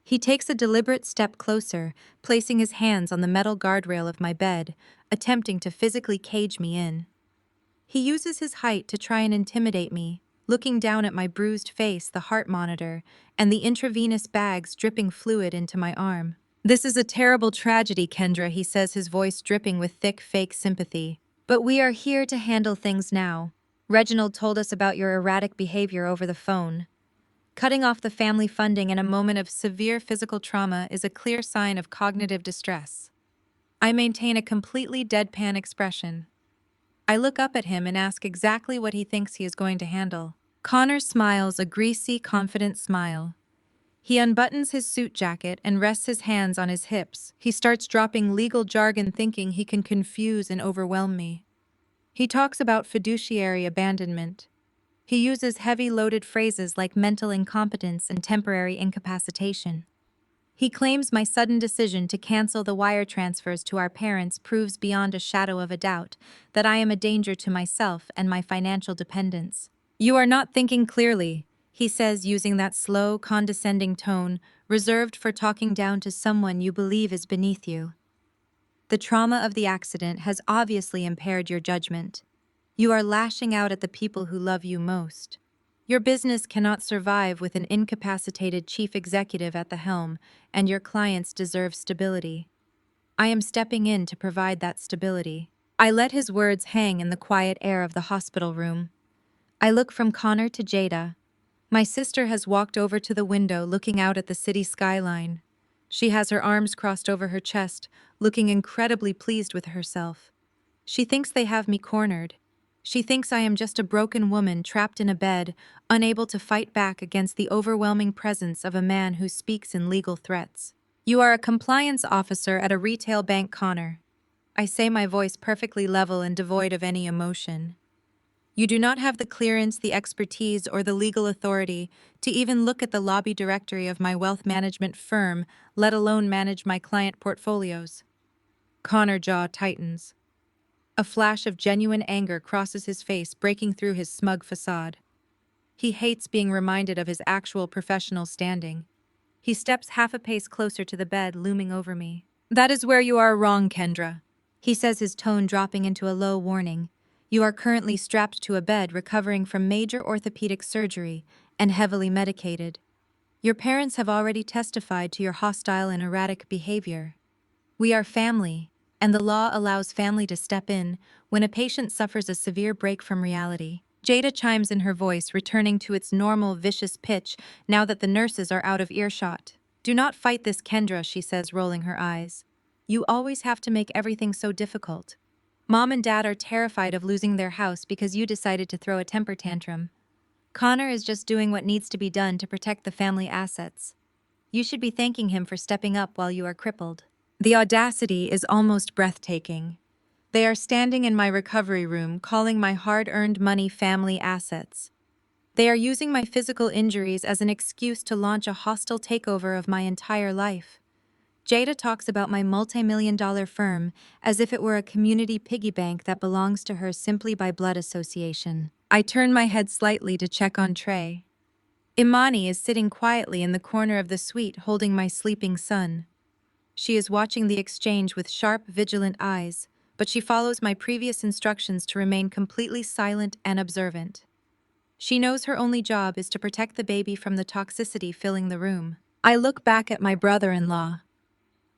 He takes a deliberate step closer, placing his hands on the metal guardrail of my bed, attempting to physically cage me in. He uses his height to try and intimidate me, looking down at my bruised face, the heart monitor, and the intravenous bags dripping fluid into my arm. "This is a terrible tragedy, Kendra," he says, his voice dripping with thick, fake sympathy. "But we are here to handle things now. Reginald told us about your erratic behavior over the phone. Cutting off the family funding in a moment of severe physical trauma is a clear sign of cognitive distress." I maintain a completely deadpan expression. I look up at him and ask exactly what he thinks he is going to handle. Connor smiles, a greasy, confident smile. He unbuttons his suit jacket and rests his hands on his hips. He starts dropping legal jargon, thinking he can confuse and overwhelm me. He talks about fiduciary abandonment. He uses heavy loaded phrases like mental incompetence and temporary incapacitation. He claims my sudden decision to cancel the wire transfers to our parents proves beyond a shadow of a doubt that I am a danger to myself and my financial dependence. "You are not thinking clearly," he says, using that slow, condescending tone reserved for talking down to someone you believe is beneath you. "The trauma of the accident has obviously impaired your judgment. You are lashing out at the people who love you most. Your business cannot survive with an incapacitated chief executive at the helm, and your clients deserve stability. I am stepping in to provide that stability." I let his words hang in the quiet air of the hospital room. I look from Connor to Jada. My sister has walked over to the window, looking out at the city skyline. She has her arms crossed over her chest, looking incredibly pleased with herself. She thinks they have me cornered. She thinks I am just a broken woman trapped in a bed, unable to fight back against the overwhelming presence of a man who speaks in legal threats. "You are a compliance officer at a retail bank, Connor." I say, my voice perfectly level and devoid of any emotion. "You do not have the clearance, the expertise, or the legal authority to even look at the lobby directory of my wealth management firm, let alone manage my client portfolios." Connor's jaw tightens. A flash of genuine anger crosses his face, breaking through his smug facade. He hates being reminded of his actual professional standing. He steps half a pace closer to the bed, looming over me. "That is where you are wrong, Kendra," he says, his tone dropping into a low warning. "You are currently strapped to a bed, recovering from major orthopedic surgery and heavily medicated. Your parents have already testified to your hostile and erratic behavior. We are family, and the law allows family to step in when a patient suffers a severe break from reality." Jada chimes in, her voice returning to its normal vicious pitch now that the nurses are out of earshot. "Do not fight this, Kendra," she says, rolling her eyes. "You always have to make everything so difficult. Mom and Dad are terrified of losing their house because you decided to throw a temper tantrum. Connor is just doing what needs to be done to protect the family assets. You should be thanking him for stepping up while you are crippled." The audacity is almost breathtaking. They are standing in my recovery room, calling my hard-earned money family assets. They are using my physical injuries as an excuse to launch a hostile takeover of my entire life. Jada talks about my multi-million-dollar firm as if it were a community piggy bank that belongs to her simply by blood association. I turn my head slightly to check on Trey. Imani is sitting quietly in the corner of the suite, holding my sleeping son. She is watching the exchange with sharp, vigilant eyes, but she follows my previous instructions to remain completely silent and observant. She knows her only job is to protect the baby from the toxicity filling the room. I look back at my brother-in-law.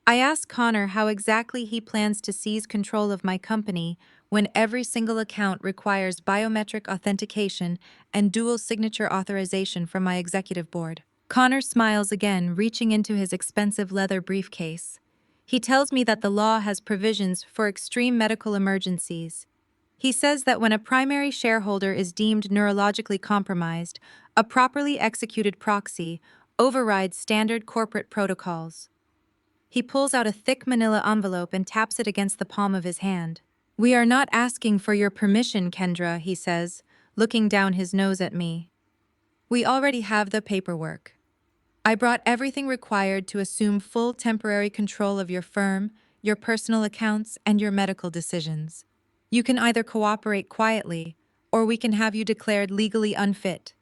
I ask Connor how exactly he plans to seize control of my company when every single account requires biometric authentication and dual signature authorization from my executive board. Connor smiles again, reaching into his expensive leather briefcase. He tells me that the law has provisions for extreme medical emergencies. He says that when a primary shareholder is deemed neurologically compromised, a properly executed proxy overrides standard corporate protocols. He pulls out a thick manila envelope and taps it against the palm of his hand. "We are not asking for your permission, Kendra," he says, looking down his nose at me. "We already have the paperwork." I brought everything required to assume full temporary control of your firm, your personal accounts, and your medical decisions. You can either cooperate quietly, or we can have you declared legally unfit.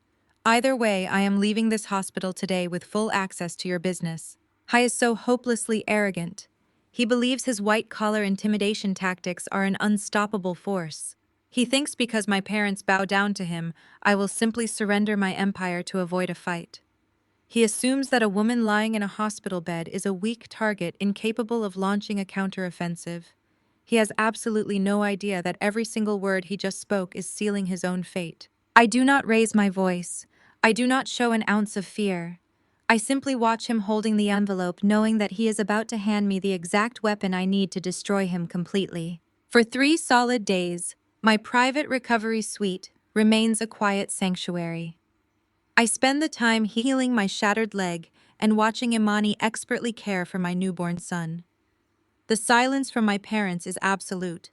Either way, I am leaving this hospital today with full access to your business. Hai is so hopelessly arrogant. He believes his white-collar intimidation tactics are an unstoppable force. He thinks because my parents bow down to him, I will simply surrender my empire to avoid a fight. He assumes that a woman lying in a hospital bed is a weak target incapable of launching a counteroffensive. He has absolutely no idea that every single word he just spoke is sealing his own fate. I do not raise my voice. I do not show an ounce of fear. I simply watch him holding the envelope, knowing that he is about to hand me the exact weapon I need to destroy him completely. For 3 solid days, my private recovery suite remains a quiet sanctuary. I spend the time healing my shattered leg and watching Imani expertly care for my newborn son. The silence from my parents is absolute.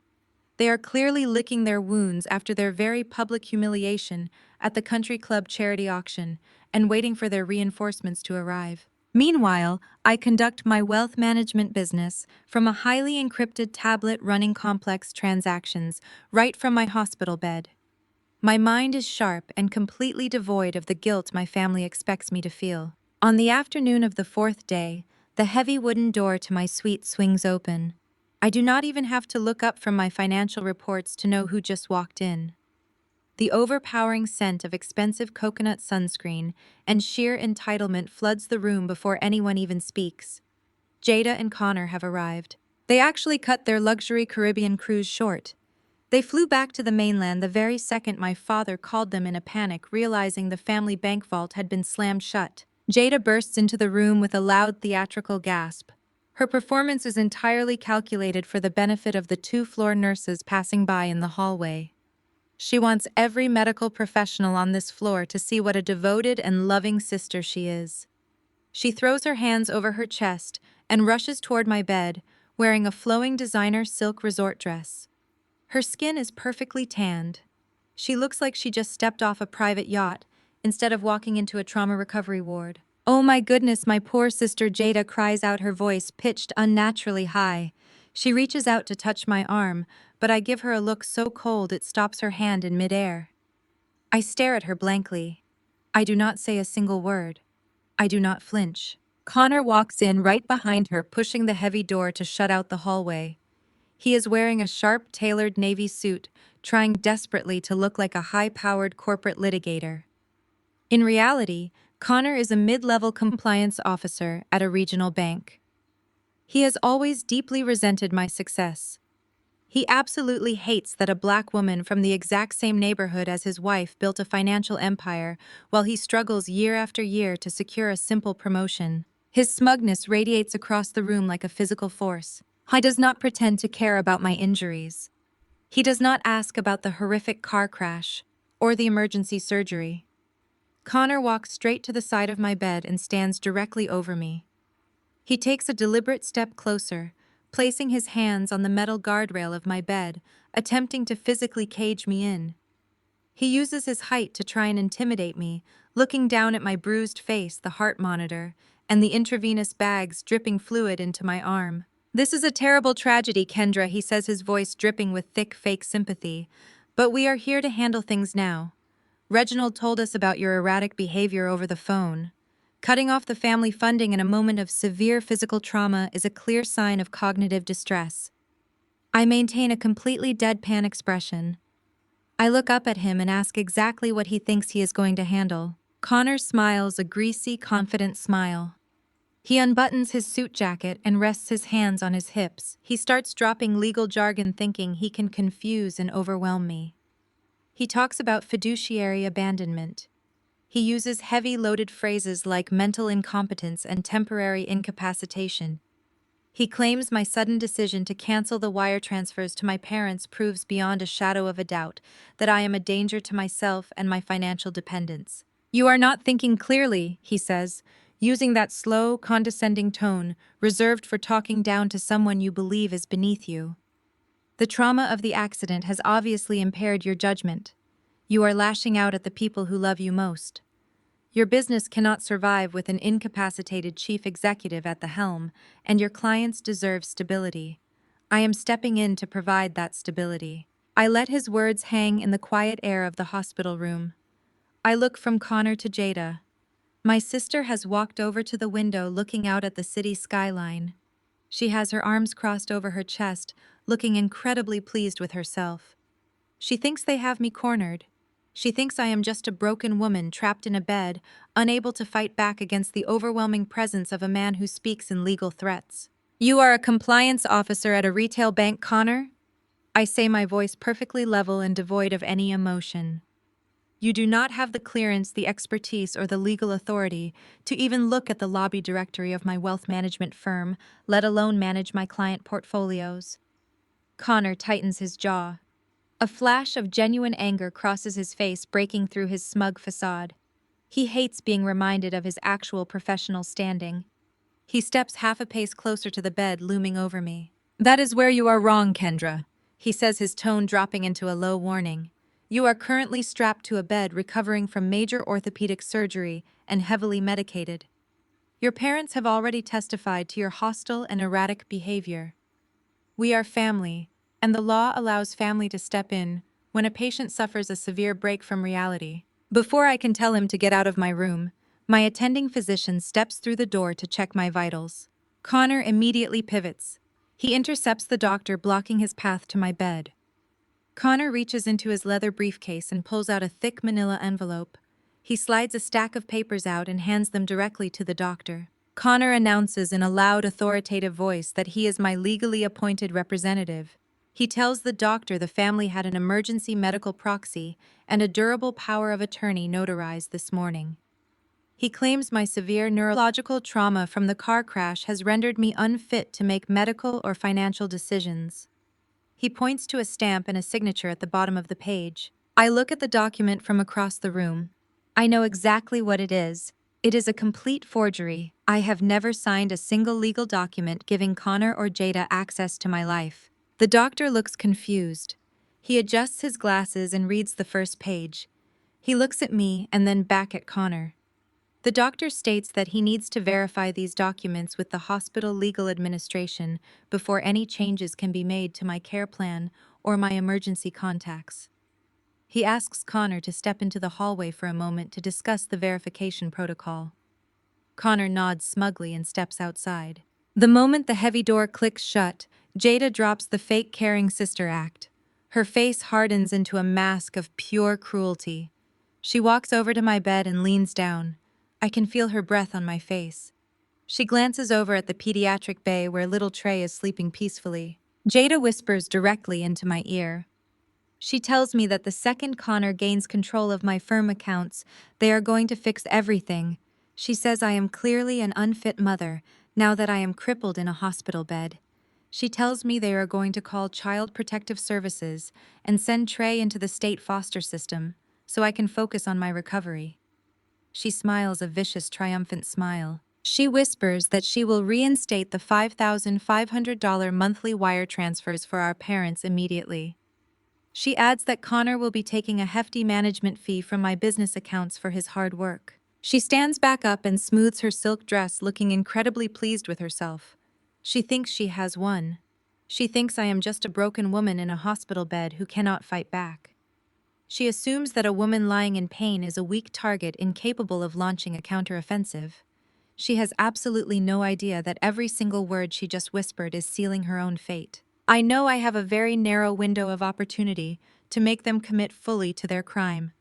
They are clearly licking their wounds after their very public humiliation at the country club charity auction and waiting for their reinforcements to arrive. Meanwhile, I conduct my wealth management business from a highly encrypted tablet running complex transactions right from my hospital bed. My mind is sharp and completely devoid of the guilt my family expects me to feel. On the afternoon of the 4th day, the heavy wooden door to my suite swings open. I do not even have to look up from my financial reports to know who just walked in. The overpowering scent of expensive coconut sunscreen and sheer entitlement floods the room before anyone even speaks. Jada and Connor have arrived. They actually cut their luxury Caribbean cruise short. They flew back to the mainland the very second my father called them in a panic, realizing the family bank vault had been slammed shut. Jada bursts into the room with a loud theatrical gasp. Her performance is entirely calculated for the benefit of the 2 floor nurses passing by in the hallway. She wants every medical professional on this floor to see what a devoted and loving sister she is. She throws her hands over her chest and rushes toward my bed, wearing a flowing designer silk resort dress. Her skin is perfectly tanned. She looks like she just stepped off a private yacht instead of walking into a trauma recovery ward. "Oh my goodness," my poor sister Jada cries out, her voice pitched unnaturally high. She reaches out to touch my arm, but I give her a look so cold it stops her hand in midair. I stare at her blankly. I do not say a single word. I do not flinch. Connor walks in right behind her, pushing the heavy door to shut out the hallway. He is wearing a sharp, tailored navy suit, trying desperately to look like a high-powered corporate litigator. In reality, Connor is a mid-level compliance officer at a regional bank. He has always deeply resented my success. He absolutely hates that a black woman from the exact same neighborhood as his wife built a financial empire while he struggles year after year to secure a simple promotion. His smugness radiates across the room like a physical force. He does not pretend to care about my injuries. He does not ask about the horrific car crash or the emergency surgery. Connor walks straight to the side of my bed and stands directly over me. He takes a deliberate step closer, placing his hands on the metal guardrail of my bed, attempting to physically cage me in. He uses his height to try and intimidate me, looking down at my bruised face, the heart monitor, and the intravenous bags dripping fluid into my arm. "This is a terrible tragedy, Kendra," he says, his voice dripping with thick, fake sympathy. "But we are here to handle things now. Reginald told us about your erratic behavior over the phone. Cutting off the family funding in a moment of severe physical trauma is a clear sign of cognitive distress." I maintain a completely deadpan expression. I look up at him and ask exactly what he thinks he is going to handle. Connor smiles, a greasy, confident smile. He unbuttons his suit jacket and rests his hands on his hips. He starts dropping legal jargon, thinking he can confuse and overwhelm me. He talks about fiduciary abandonment. He uses heavy, loaded phrases like mental incompetence and temporary incapacitation. He claims my sudden decision to cancel the wire transfers to my parents proves beyond a shadow of a doubt that I am a danger to myself and my financial dependents. "You are not thinking clearly," he says, using that slow, condescending tone reserved for talking down to someone you believe is beneath you. "The trauma of the accident has obviously impaired your judgment. You are lashing out at the people who love you most. Your business cannot survive with an incapacitated chief executive at the helm, and your clients deserve stability. I am stepping in to provide that stability. I let his words hang in the quiet air of the hospital room. I look from Connor to Jada. My sister has walked over to the window looking out at the city skyline. She has her arms crossed over her chest, looking incredibly pleased with herself. She thinks they have me cornered. She thinks I am just a broken woman trapped in a bed, unable to fight back against the overwhelming presence of a man who speaks in legal threats. You are a compliance officer at a retail bank, Connor? I say, my voice perfectly level and devoid of any emotion. You do not have the clearance, the expertise, or the legal authority to even look at the lobby directory of my wealth management firm, let alone manage my client portfolios. Connor tightens his jaw. A flash of genuine anger crosses his face, breaking through his smug facade. He hates being reminded of his actual professional standing. He steps half a pace closer to the bed looming over me. That is where you are wrong, Kendra, he says, his tone dropping into a low warning. You are currently strapped to a bed recovering from major orthopedic surgery and heavily medicated. Your parents have already testified to your hostile and erratic behavior. We are family, and the law allows family to step in when a patient suffers a severe break from reality. Before I can tell him to get out of my room, my attending physician steps through the door to check my vitals. Connor immediately pivots. He intercepts the doctor, blocking his path to my bed. Connor reaches into his leather briefcase and pulls out a thick manila envelope. He slides a stack of papers out and hands them directly to the doctor. Connor announces in a loud, authoritative voice that he is my legally appointed representative. He tells the doctor the family had an emergency medical proxy and a durable power of attorney notarized this morning. He claims my severe neurological trauma from the car crash has rendered me unfit to make medical or financial decisions. He points to a stamp and a signature at the bottom of the page. I look at the document from across the room. I know exactly what it is. It is a complete forgery. I have never signed a single legal document giving Connor or Jada access to my life. The doctor looks confused. He adjusts his glasses and reads the first page. He looks at me and then back at Connor. The doctor states that he needs to verify these documents with the hospital legal administration before any changes can be made to my care plan or my emergency contacts. He asks Connor to step into the hallway for a moment to discuss the verification protocol. Connor nods smugly and steps outside. The moment the heavy door clicks shut, Jada drops the fake caring sister act. Her face hardens into a mask of pure cruelty. She walks over to my bed and leans down. I can feel her breath on my face. She glances over at the pediatric bay where little Trey is sleeping peacefully. Jada whispers directly into my ear. She tells me that the second Connor gains control of my firm accounts, they are going to fix everything. She says I am clearly an unfit mother, now that I am crippled in a hospital bed. She tells me they are going to call Child Protective Services and send Trey into the state foster system, so I can focus on my recovery. She smiles a vicious, triumphant smile. She whispers that she will reinstate the $5,500 monthly wire transfers for our parents immediately. She adds that Connor will be taking a hefty management fee from my business accounts for his hard work. She stands back up and smooths her silk dress, looking incredibly pleased with herself. She thinks she has won. She thinks I am just a broken woman in a hospital bed who cannot fight back. She assumes that a woman lying in pain is a weak target incapable of launching a counteroffensive. She has absolutely no idea that every single word she just whispered is sealing her own fate. I know I have a very narrow window of opportunity to make them commit fully to their crime.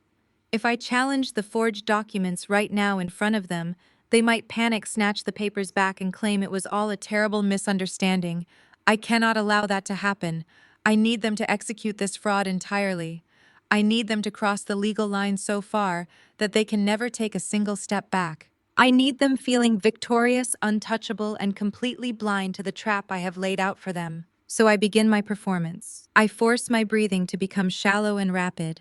If I challenge the forged documents right now in front of them, they might panic, snatch the papers back, and claim it was all a terrible misunderstanding. I cannot allow that to happen. I need them to execute this fraud entirely. I need them to cross the legal line so far that they can never take a single step back. I need them feeling victorious, untouchable, and completely blind to the trap I have laid out for them. So I begin my performance. I force my breathing to become shallow and rapid.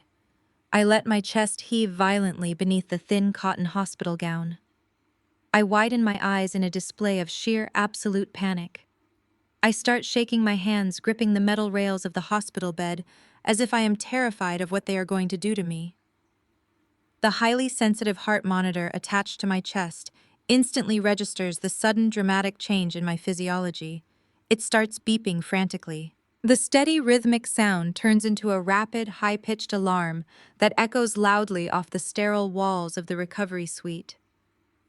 I let my chest heave violently beneath the thin cotton hospital gown. I widen my eyes in a display of sheer, absolute panic. I start shaking my hands, gripping the metal rails of the hospital bed, as if I am terrified of what they are going to do to me. The highly sensitive heart monitor attached to my chest instantly registers the sudden dramatic change in my physiology. It starts beeping frantically. The steady rhythmic sound turns into a rapid, high-pitched alarm that echoes loudly off the sterile walls of the recovery suite.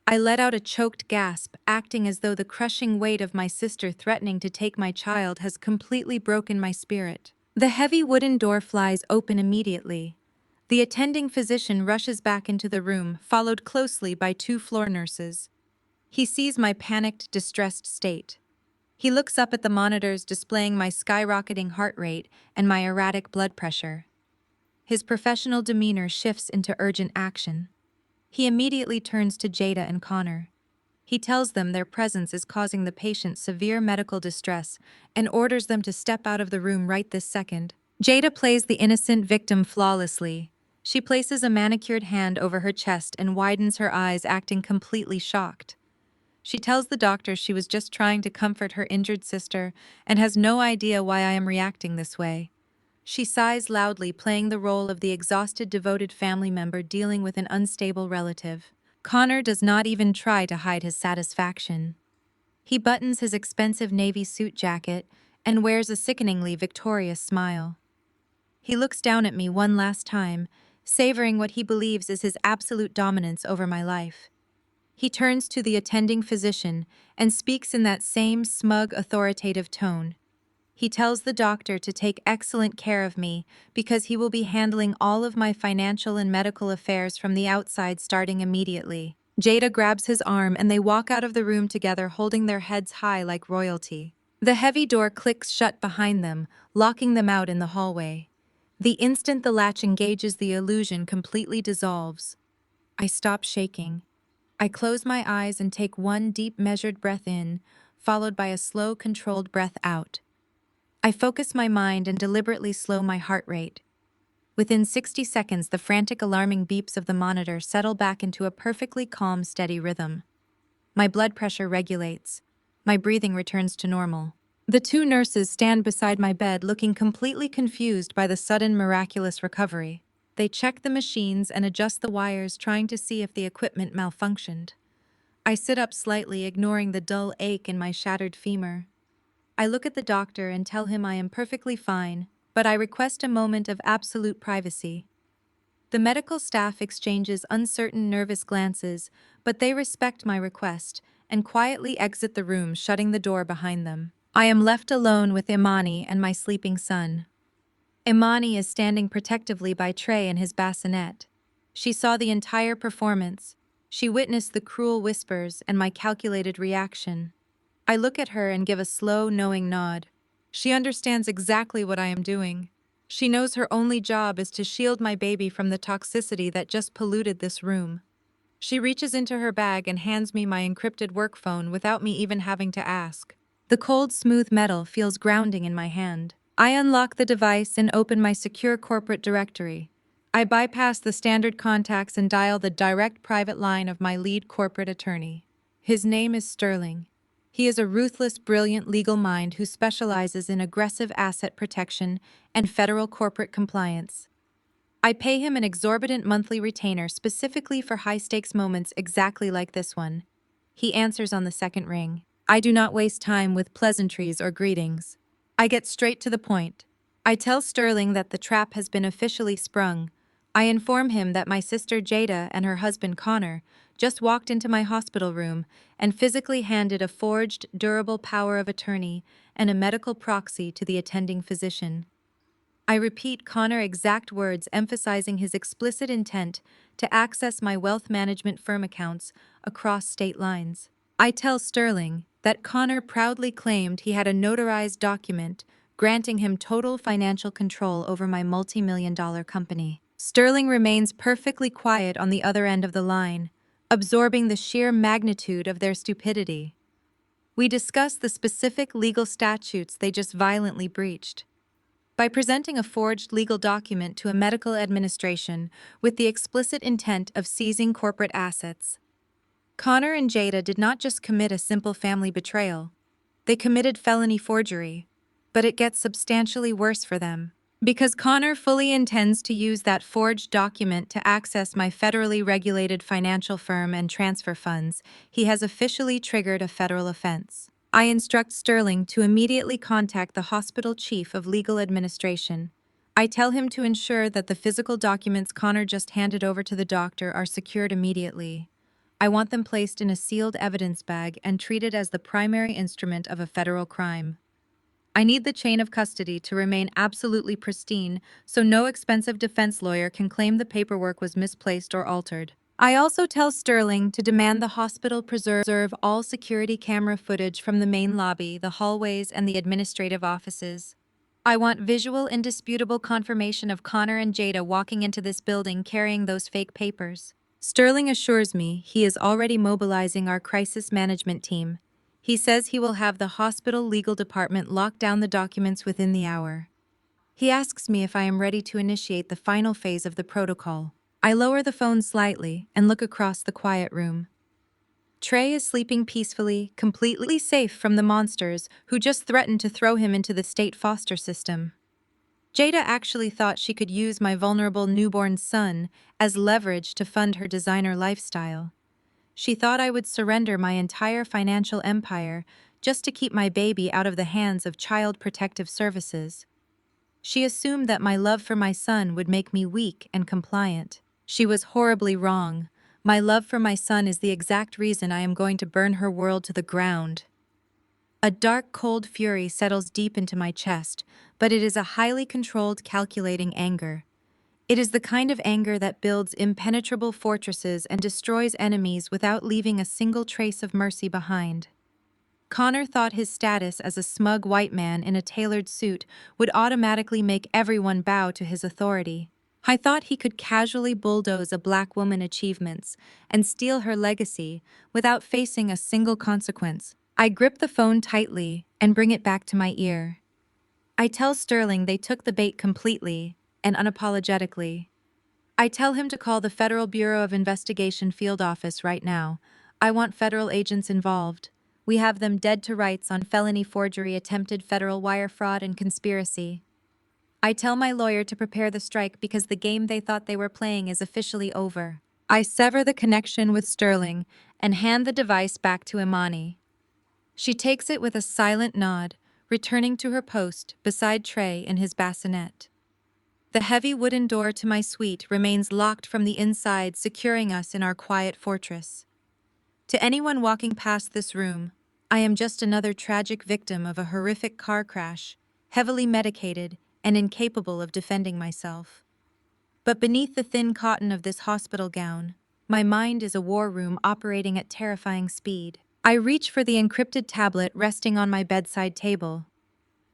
I let out a choked gasp, acting as though the crushing weight of my sister threatening to take my child has completely broken my spirit. The heavy wooden door flies open immediately. The attending physician rushes back into the room, followed closely by two floor nurses. He sees my panicked, distressed state. He looks up at the monitors displaying my skyrocketing heart rate and my erratic blood pressure. His professional demeanor shifts into urgent action. He immediately turns to Jada and Connor. He tells them their presence is causing the patient severe medical distress and orders them to step out of the room right this second. Jada plays the innocent victim flawlessly. She places a manicured hand over her chest and widens her eyes, acting completely shocked. She tells the doctor she was just trying to comfort her injured sister and has no idea why I am reacting this way. She sighs loudly, playing the role of the exhausted, devoted family member dealing with an unstable relative. Connor does not even try to hide his satisfaction. He buttons his expensive navy suit jacket and wears a sickeningly victorious smile. He looks down at me one last time, savoring what he believes is his absolute dominance over my life. He turns to the attending physician and speaks in that same smug, authoritative tone. He tells the doctor to take excellent care of me because he will be handling all of my financial and medical affairs from the outside starting immediately. Jada grabs his arm and they walk out of the room together, holding their heads high like royalty. The heavy door clicks shut behind them, locking them out in the hallway. The instant the latch engages, the illusion completely dissolves. I stop shaking. I close my eyes and take one deep, measured breath in, followed by a slow, controlled breath out. I focus my mind and deliberately slow my heart rate. Within 60 seconds, the frantic, alarming beeps of the monitor settle back into a perfectly calm, steady rhythm. My blood pressure regulates. My breathing returns to normal. The two nurses stand beside my bed, looking completely confused by the sudden, miraculous recovery. They check the machines and adjust the wires, trying to see if the equipment malfunctioned. I sit up slightly, ignoring the dull ache in my shattered femur. I look at the doctor and tell him I am perfectly fine, but I request a moment of absolute privacy. The medical staff exchanges uncertain, nervous glances, but they respect my request and quietly exit the room, shutting the door behind them. I am left alone with Imani and my sleeping son. Imani is standing protectively by Trey in his bassinet. She saw the entire performance. She witnessed the cruel whispers and my calculated reaction. I look at her and give a slow, knowing nod. She understands exactly what I am doing. She knows her only job is to shield my baby from the toxicity that just polluted this room. She reaches into her bag and hands me my encrypted work phone without me even having to ask. The cold, smooth metal feels grounding in my hand. I unlock the device and open my secure corporate directory. I bypass the standard contacts and dial the direct private line of my lead corporate attorney. His name is Sterling. He is a ruthless, brilliant legal mind who specializes in aggressive asset protection and federal corporate compliance. I pay him an exorbitant monthly retainer specifically for high-stakes moments exactly like this one. He answers on the second ring. I do not waste time with pleasantries or greetings. I get straight to the point. I tell Sterling that the trap has been officially sprung. I inform him that my sister Jada and her husband Connor just walked into my hospital room and physically handed a forged, durable power of attorney and a medical proxy to the attending physician. I repeat Connor's exact words, emphasizing his explicit intent to access my wealth management firm accounts across state lines. I tell Sterling that Connor proudly claimed he had a notarized document granting him total financial control over my multi-million-dollar company. Sterling remains perfectly quiet on the other end of the line, absorbing the sheer magnitude of their stupidity. We discuss the specific legal statutes they just violently breached. By presenting a forged legal document to a medical administration with the explicit intent of seizing corporate assets, Connor and Jada did not just commit a simple family betrayal, they committed felony forgery. But it gets substantially worse for them. Because Connor fully intends to use that forged document to access my federally regulated financial firm and transfer funds, he has officially triggered a federal offense. I instruct Sterling to immediately contact the hospital chief of legal administration. I tell him to ensure that the physical documents Connor just handed over to the doctor are secured immediately. I want them placed in a sealed evidence bag and treated as the primary instrument of a federal crime. I need the chain of custody to remain absolutely pristine so no expensive defense lawyer can claim the paperwork was misplaced or altered. I also tell Sterling to demand the hospital preserve all security camera footage from the main lobby, the hallways, and the administrative offices. I want visual, indisputable confirmation of Connor and Jada walking into this building carrying those fake papers. Sterling assures me he is already mobilizing our crisis management team. He says he will have the hospital legal department lock down the documents within the hour. He asks me if I am ready to initiate the final phase of the protocol. I lower the phone slightly and look across the quiet room. Trey is sleeping peacefully, completely safe from the monsters who just threatened to throw him into the state foster system. Jada actually thought she could use my vulnerable newborn son as leverage to fund her designer lifestyle. She thought I would surrender my entire financial empire just to keep my baby out of the hands of Child Protective Services. She assumed that my love for my son would make me weak and compliant. She was horribly wrong. My love for my son is the exact reason I am going to burn her world to the ground. A dark, cold fury settles deep into my chest, but it is a highly controlled, calculating anger. It is the kind of anger that builds impenetrable fortresses and destroys enemies without leaving a single trace of mercy behind. Connor thought his status as a smug white man in a tailored suit would automatically make everyone bow to his authority. I thought he could casually bulldoze a black woman's achievements and steal her legacy without facing a single consequence. I grip the phone tightly and bring it back to my ear. I tell Sterling they took the bait completely and unapologetically. I tell him to call the Federal Bureau of Investigation field office right now. I want federal agents involved. We have them dead to rights on felony forgery, attempted federal wire fraud, and conspiracy. I tell my lawyer to prepare the strike because the game they thought they were playing is officially over. I sever the connection with Sterling and hand the device back to Imani. She takes it with a silent nod, returning to her post beside Trey in his bassinet. The heavy wooden door to my suite remains locked from the inside, securing us in our quiet fortress. To anyone walking past this room, I am just another tragic victim of a horrific car crash, heavily medicated and incapable of defending myself. But beneath the thin cotton of this hospital gown, my mind is a war room operating at terrifying speed. I reach for the encrypted tablet resting on my bedside table.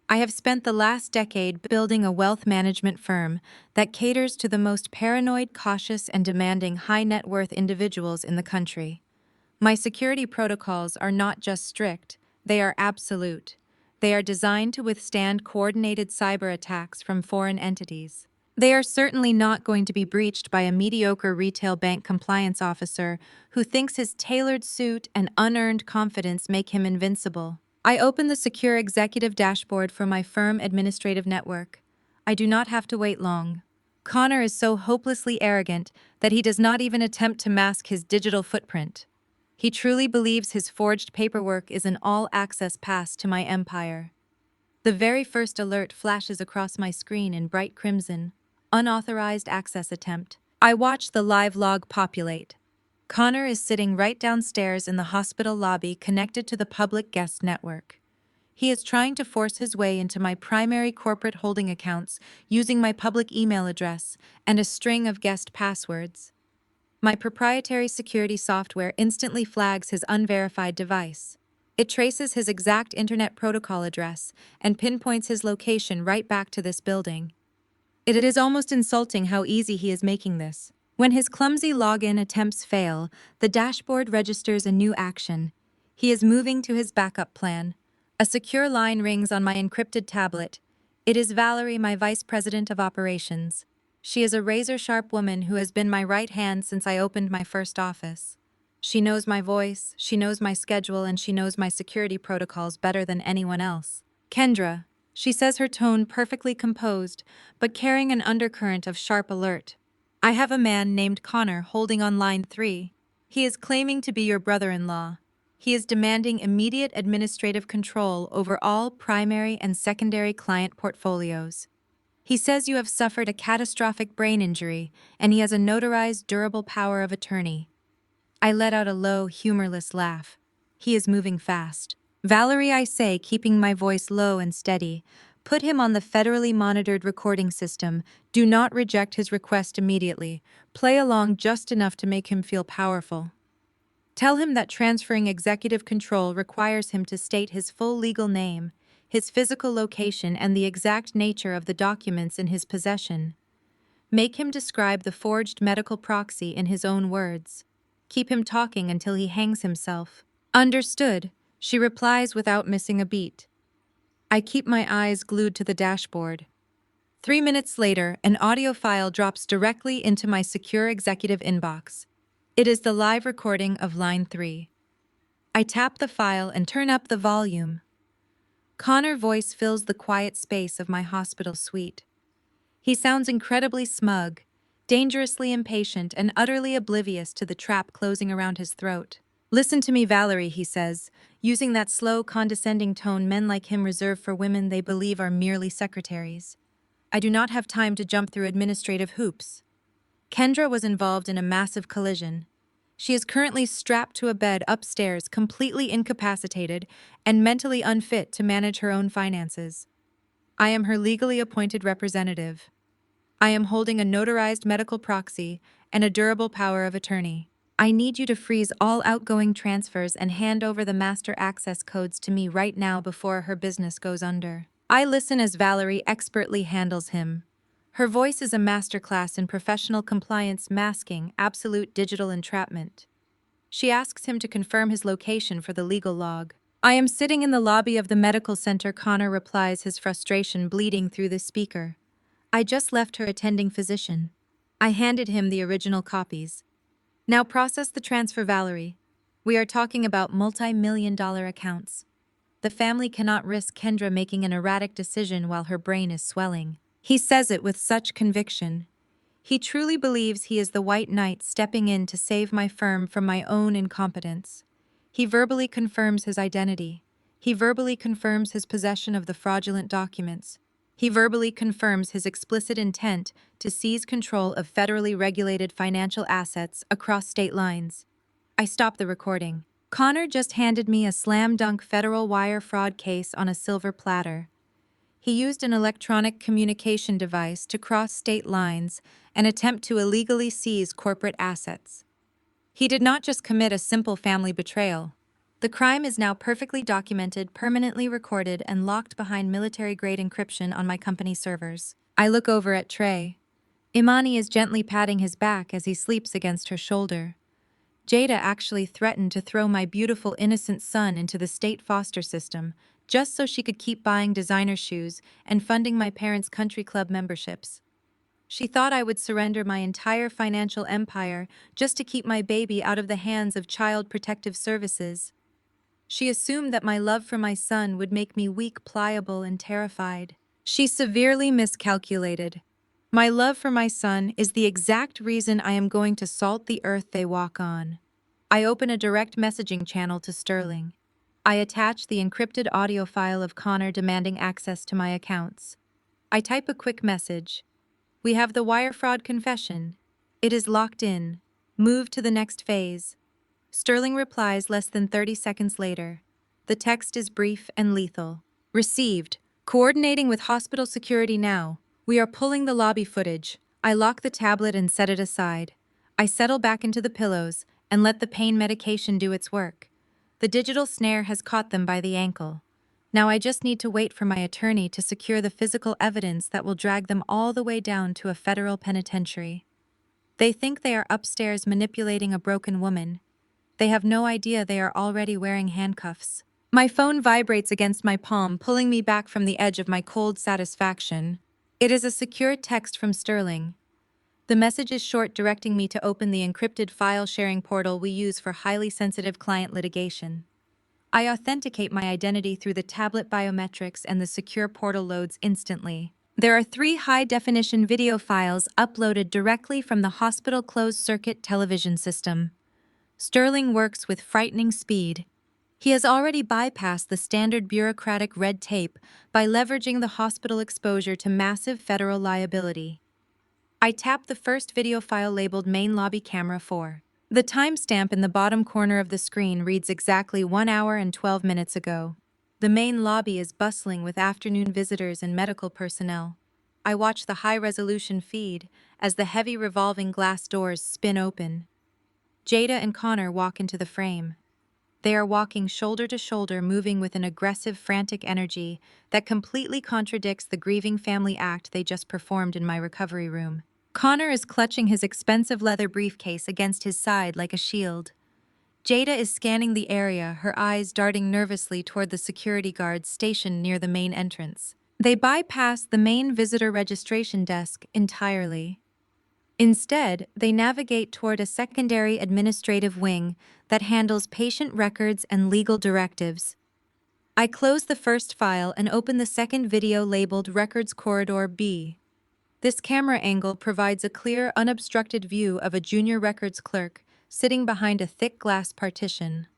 I have spent the last decade building a wealth management firm that caters to the most paranoid, cautious, and demanding high-net-worth individuals in the country. My security protocols are not just strict, they are absolute. They are designed to withstand coordinated cyber attacks from foreign entities. They are certainly not going to be breached by a mediocre retail bank compliance officer who thinks his tailored suit and unearned confidence make him invincible. I open the secure executive dashboard for my firm administrative network. I do not have to wait long. Connor is so hopelessly arrogant that he does not even attempt to mask his digital footprint. He truly believes his forged paperwork is an all-access pass to my empire. The very first alert flashes across my screen in bright crimson. Unauthorized access attempt. I watch the live log populate. Connor is sitting right downstairs in the hospital lobby connected to the public guest network. He is trying to force his way into my primary corporate holding accounts using my public email address and a string of guest passwords. My proprietary security software instantly flags his unverified device. It traces his exact internet protocol address and pinpoints his location right back to this building. It is almost insulting how easy he is making this. When his clumsy login attempts fail, the dashboard registers a new action. He is moving to his backup plan. A secure line rings on my encrypted tablet. It is Valerie, my vice president of operations. She is a razor-sharp woman who has been my right hand since I opened my first office. She knows my voice, she knows my schedule, and she knows my security protocols better than anyone else. Kendra, She says, her tone perfectly composed, but carrying an undercurrent of sharp alert. I have a man named Connor holding on line 3. He is claiming to be your brother-in-law. He is demanding immediate administrative control over all primary and secondary client portfolios. He says you have suffered a catastrophic brain injury, and he has a notarized durable power of attorney. I let out a low, humorless laugh. He is moving fast. Valerie, I say, keeping my voice low and steady, put him on the federally monitored recording system. Do not reject his request immediately. Play along just enough to make him feel powerful. Tell him that transferring executive control requires him to state his full legal name, his physical location, and the exact nature of the documents in his possession. Make him describe the forged medical proxy in his own words. Keep him talking until he hangs himself. Understood, she replies without missing a beat. I keep my eyes glued to the dashboard. 3 minutes later, an audio file drops directly into my secure executive inbox. It is the live recording of line 3. I tap the file and turn up the volume. Connor's voice fills the quiet space of my hospital suite. He sounds incredibly smug, dangerously impatient, and utterly oblivious to the trap closing around his throat. Listen to me, Valerie, he says, using that slow, condescending tone men like him reserve for women they believe are merely secretaries. I do not have time to jump through administrative hoops. Kendra was involved in a massive collision. She is currently strapped to a bed upstairs, completely incapacitated and mentally unfit to manage her own finances. I am her legally appointed representative. I am holding a notarized medical proxy and a durable power of attorney. I need you to freeze all outgoing transfers and hand over the master access codes to me right now before her business goes under. I listen as Valerie expertly handles him. Her voice is a masterclass in professional compliance, masking absolute digital entrapment. She asks him to confirm his location for the legal log. I am sitting in the lobby of the medical center, Connor replies, his frustration bleeding through the speaker. I just left her attending physician. I handed him the original copies. Now process the transfer, Valerie. We are talking about multi-million-dollar accounts. The family cannot risk Kendra making an erratic decision while her brain is swelling. He says it with such conviction. He truly believes he is the white knight stepping in to save my firm from my own incompetence. He verbally confirms his identity. He verbally confirms his possession of the fraudulent documents. He verbally confirms his explicit intent to seize control of federally regulated financial assets across state lines. I stop the recording. Connor just handed me a slam-dunk federal wire fraud case on a silver platter. He used an electronic communication device to cross state lines and attempt to illegally seize corporate assets. He did not just commit a simple family betrayal. The crime is now perfectly documented, permanently recorded, and locked behind military-grade encryption on my company servers. I look over at Trey. Imani is gently patting his back as he sleeps against her shoulder. Jada actually threatened to throw my beautiful, innocent son into the state foster system, just so she could keep buying designer shoes and funding my parents' country club memberships. She thought I would surrender my entire financial empire just to keep my baby out of the hands of Child Protective Services. She assumed that my love for my son would make me weak, pliable, and terrified. She severely miscalculated. My love for my son is the exact reason I am going to salt the earth they walk on. I open a direct messaging channel to Sterling. I attach the encrypted audio file of Connor demanding access to my accounts. I type a quick message. We have the wire fraud confession. It is locked in. Move to the next phase. Sterling replies less than 30 seconds later. The text is brief and lethal. Received. Coordinating with hospital security now. We are pulling the lobby footage. I lock the tablet and set it aside. I settle back into the pillows and let the pain medication do its work. The digital snare has caught them by the ankle. Now I just need to wait for my attorney to secure the physical evidence that will drag them all the way down to a federal penitentiary. They think they are upstairs manipulating a broken woman. They have no idea they are already wearing handcuffs. My phone vibrates against my palm, pulling me back from the edge of my cold satisfaction. It is a secure text from Sterling. The message is short, directing me to open the encrypted file-sharing portal we use for highly sensitive client litigation. I authenticate my identity through the tablet biometrics and the secure portal loads instantly. There are 3 high-definition video files uploaded directly from the hospital closed-circuit television system. Sterling works with frightening speed. He has already bypassed the standard bureaucratic red tape by leveraging the hospital exposure to massive federal liability. I tap the first video file labeled Main Lobby Camera 4. The timestamp in the bottom corner of the screen reads exactly 1 hour and 12 minutes ago. The main lobby is bustling with afternoon visitors and medical personnel. I watch the high-resolution feed as the heavy revolving glass doors spin open. Jada and Connor walk into the frame. They are walking shoulder to shoulder, moving with an aggressive, frantic energy that completely contradicts the grieving family act they just performed in my recovery room. Connor is clutching his expensive leather briefcase against his side like a shield. Jada is scanning the area, her eyes darting nervously toward the security guards stationed near the main entrance. They bypass the main visitor registration desk entirely. Instead, they navigate toward a secondary administrative wing that handles patient records and legal directives. I close the first file and open the second video labeled Records Corridor B. This camera angle provides a clear, unobstructed view of a junior records clerk sitting behind a thick glass partition.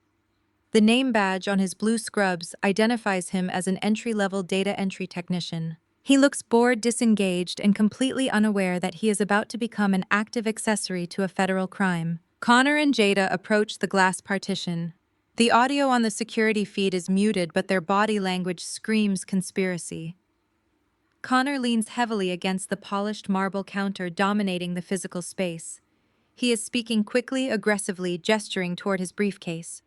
The name badge on his blue scrubs identifies him as an entry-level data entry technician. He looks bored, disengaged, and completely unaware that he is about to become an active accessory to a federal crime. Connor and Jada approach the glass partition. The audio on the security feed is muted, but their body language screams conspiracy. Connor leans heavily against the polished marble counter dominating the physical space. He is speaking quickly, aggressively, gesturing toward his briefcase.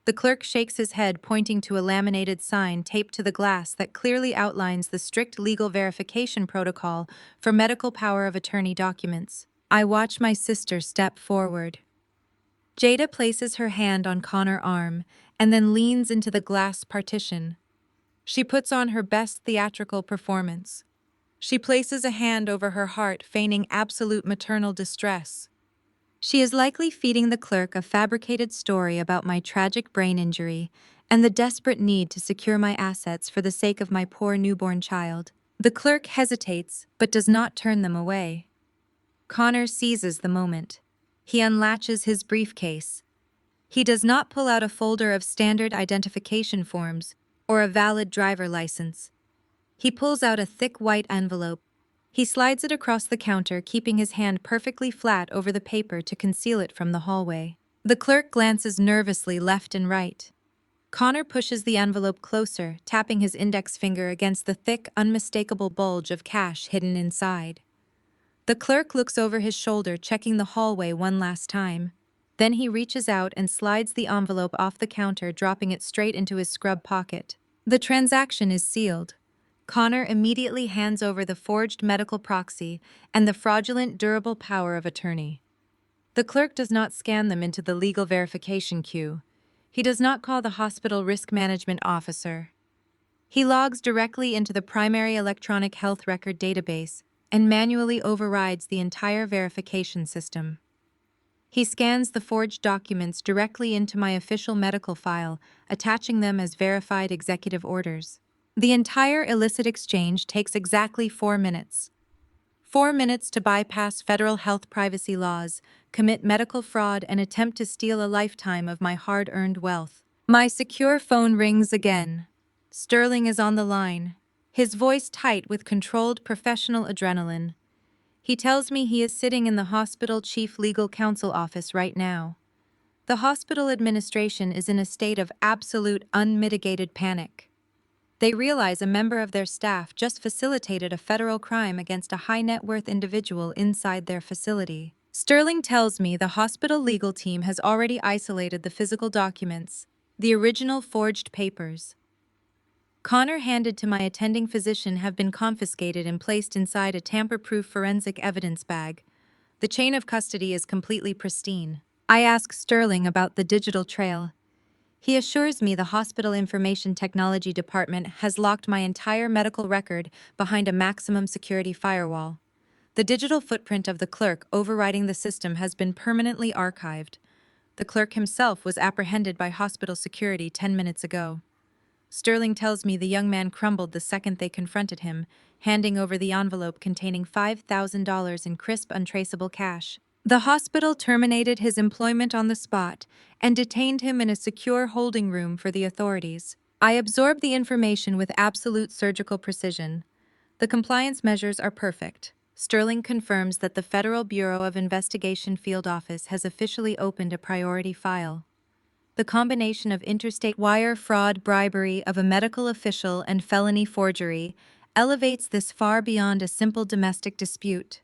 The clerk shakes his head, pointing to a laminated sign taped to the glass that clearly outlines the strict legal verification protocol for medical power of attorney documents. I watch my sister step forward. Jada places her hand on Connor's arm and then leans into the glass partition. She puts on her best theatrical performance. She places a hand over her heart, feigning absolute maternal distress. She is likely feeding the clerk a fabricated story about my tragic brain injury and the desperate need to secure my assets for the sake of my poor newborn child. The clerk hesitates, but does not turn them away. Connor seizes the moment. He unlatches his briefcase. He does not pull out a folder of standard identification forms or a valid driver license. He pulls out a thick white envelope. He slides it across the counter, keeping his hand perfectly flat over the paper to conceal it from the hallway. The clerk glances nervously left and right. Connor pushes the envelope closer, tapping his index finger against the thick, unmistakable bulge of cash hidden inside. The clerk looks over his shoulder, checking the hallway one last time. Then he reaches out and slides the envelope off the counter, dropping it straight into his scrub pocket. The transaction is sealed. Connor immediately hands over the forged medical proxy and the fraudulent durable power of attorney. The clerk does not scan them into the legal verification queue. He does not call the hospital risk management officer. He logs directly into the primary electronic health record database and manually overrides the entire verification system. He scans the forged documents directly into my official medical file, attaching them as verified executive orders. The entire illicit exchange takes exactly 4 minutes. 4 minutes to bypass federal health privacy laws, commit medical fraud, and attempt to steal a lifetime of my hard-earned wealth. My secure phone rings again. Sterling is on the line, his voice tight with controlled professional adrenaline. He tells me he is sitting in the hospital chief legal counsel office right now. The hospital administration is in a state of absolute, unmitigated panic. They realize a member of their staff just facilitated a federal crime against a high-net-worth individual inside their facility. Sterling tells me the hospital legal team has already isolated the physical documents, the original forged papers. Connor handed to my attending physician have been confiscated and placed inside a tamper-proof forensic evidence bag. The chain of custody is completely pristine. I ask Sterling about the digital trail. He assures me the hospital information technology department has locked my entire medical record behind a maximum security firewall. The digital footprint of the clerk overriding the system has been permanently archived. The clerk himself was apprehended by hospital security 10 minutes ago. Sterling tells me the young man crumbled the second they confronted him, handing over the envelope containing $5,000 in crisp, untraceable cash. The hospital terminated his employment on the spot and detained him in a secure holding room for the authorities. I absorbed the information with absolute surgical precision. The compliance measures are perfect. Sterling confirms that the Federal Bureau of Investigation Field Office has officially opened a priority file. The combination of interstate wire fraud, bribery of a medical official, and felony forgery elevates this far beyond a simple domestic dispute.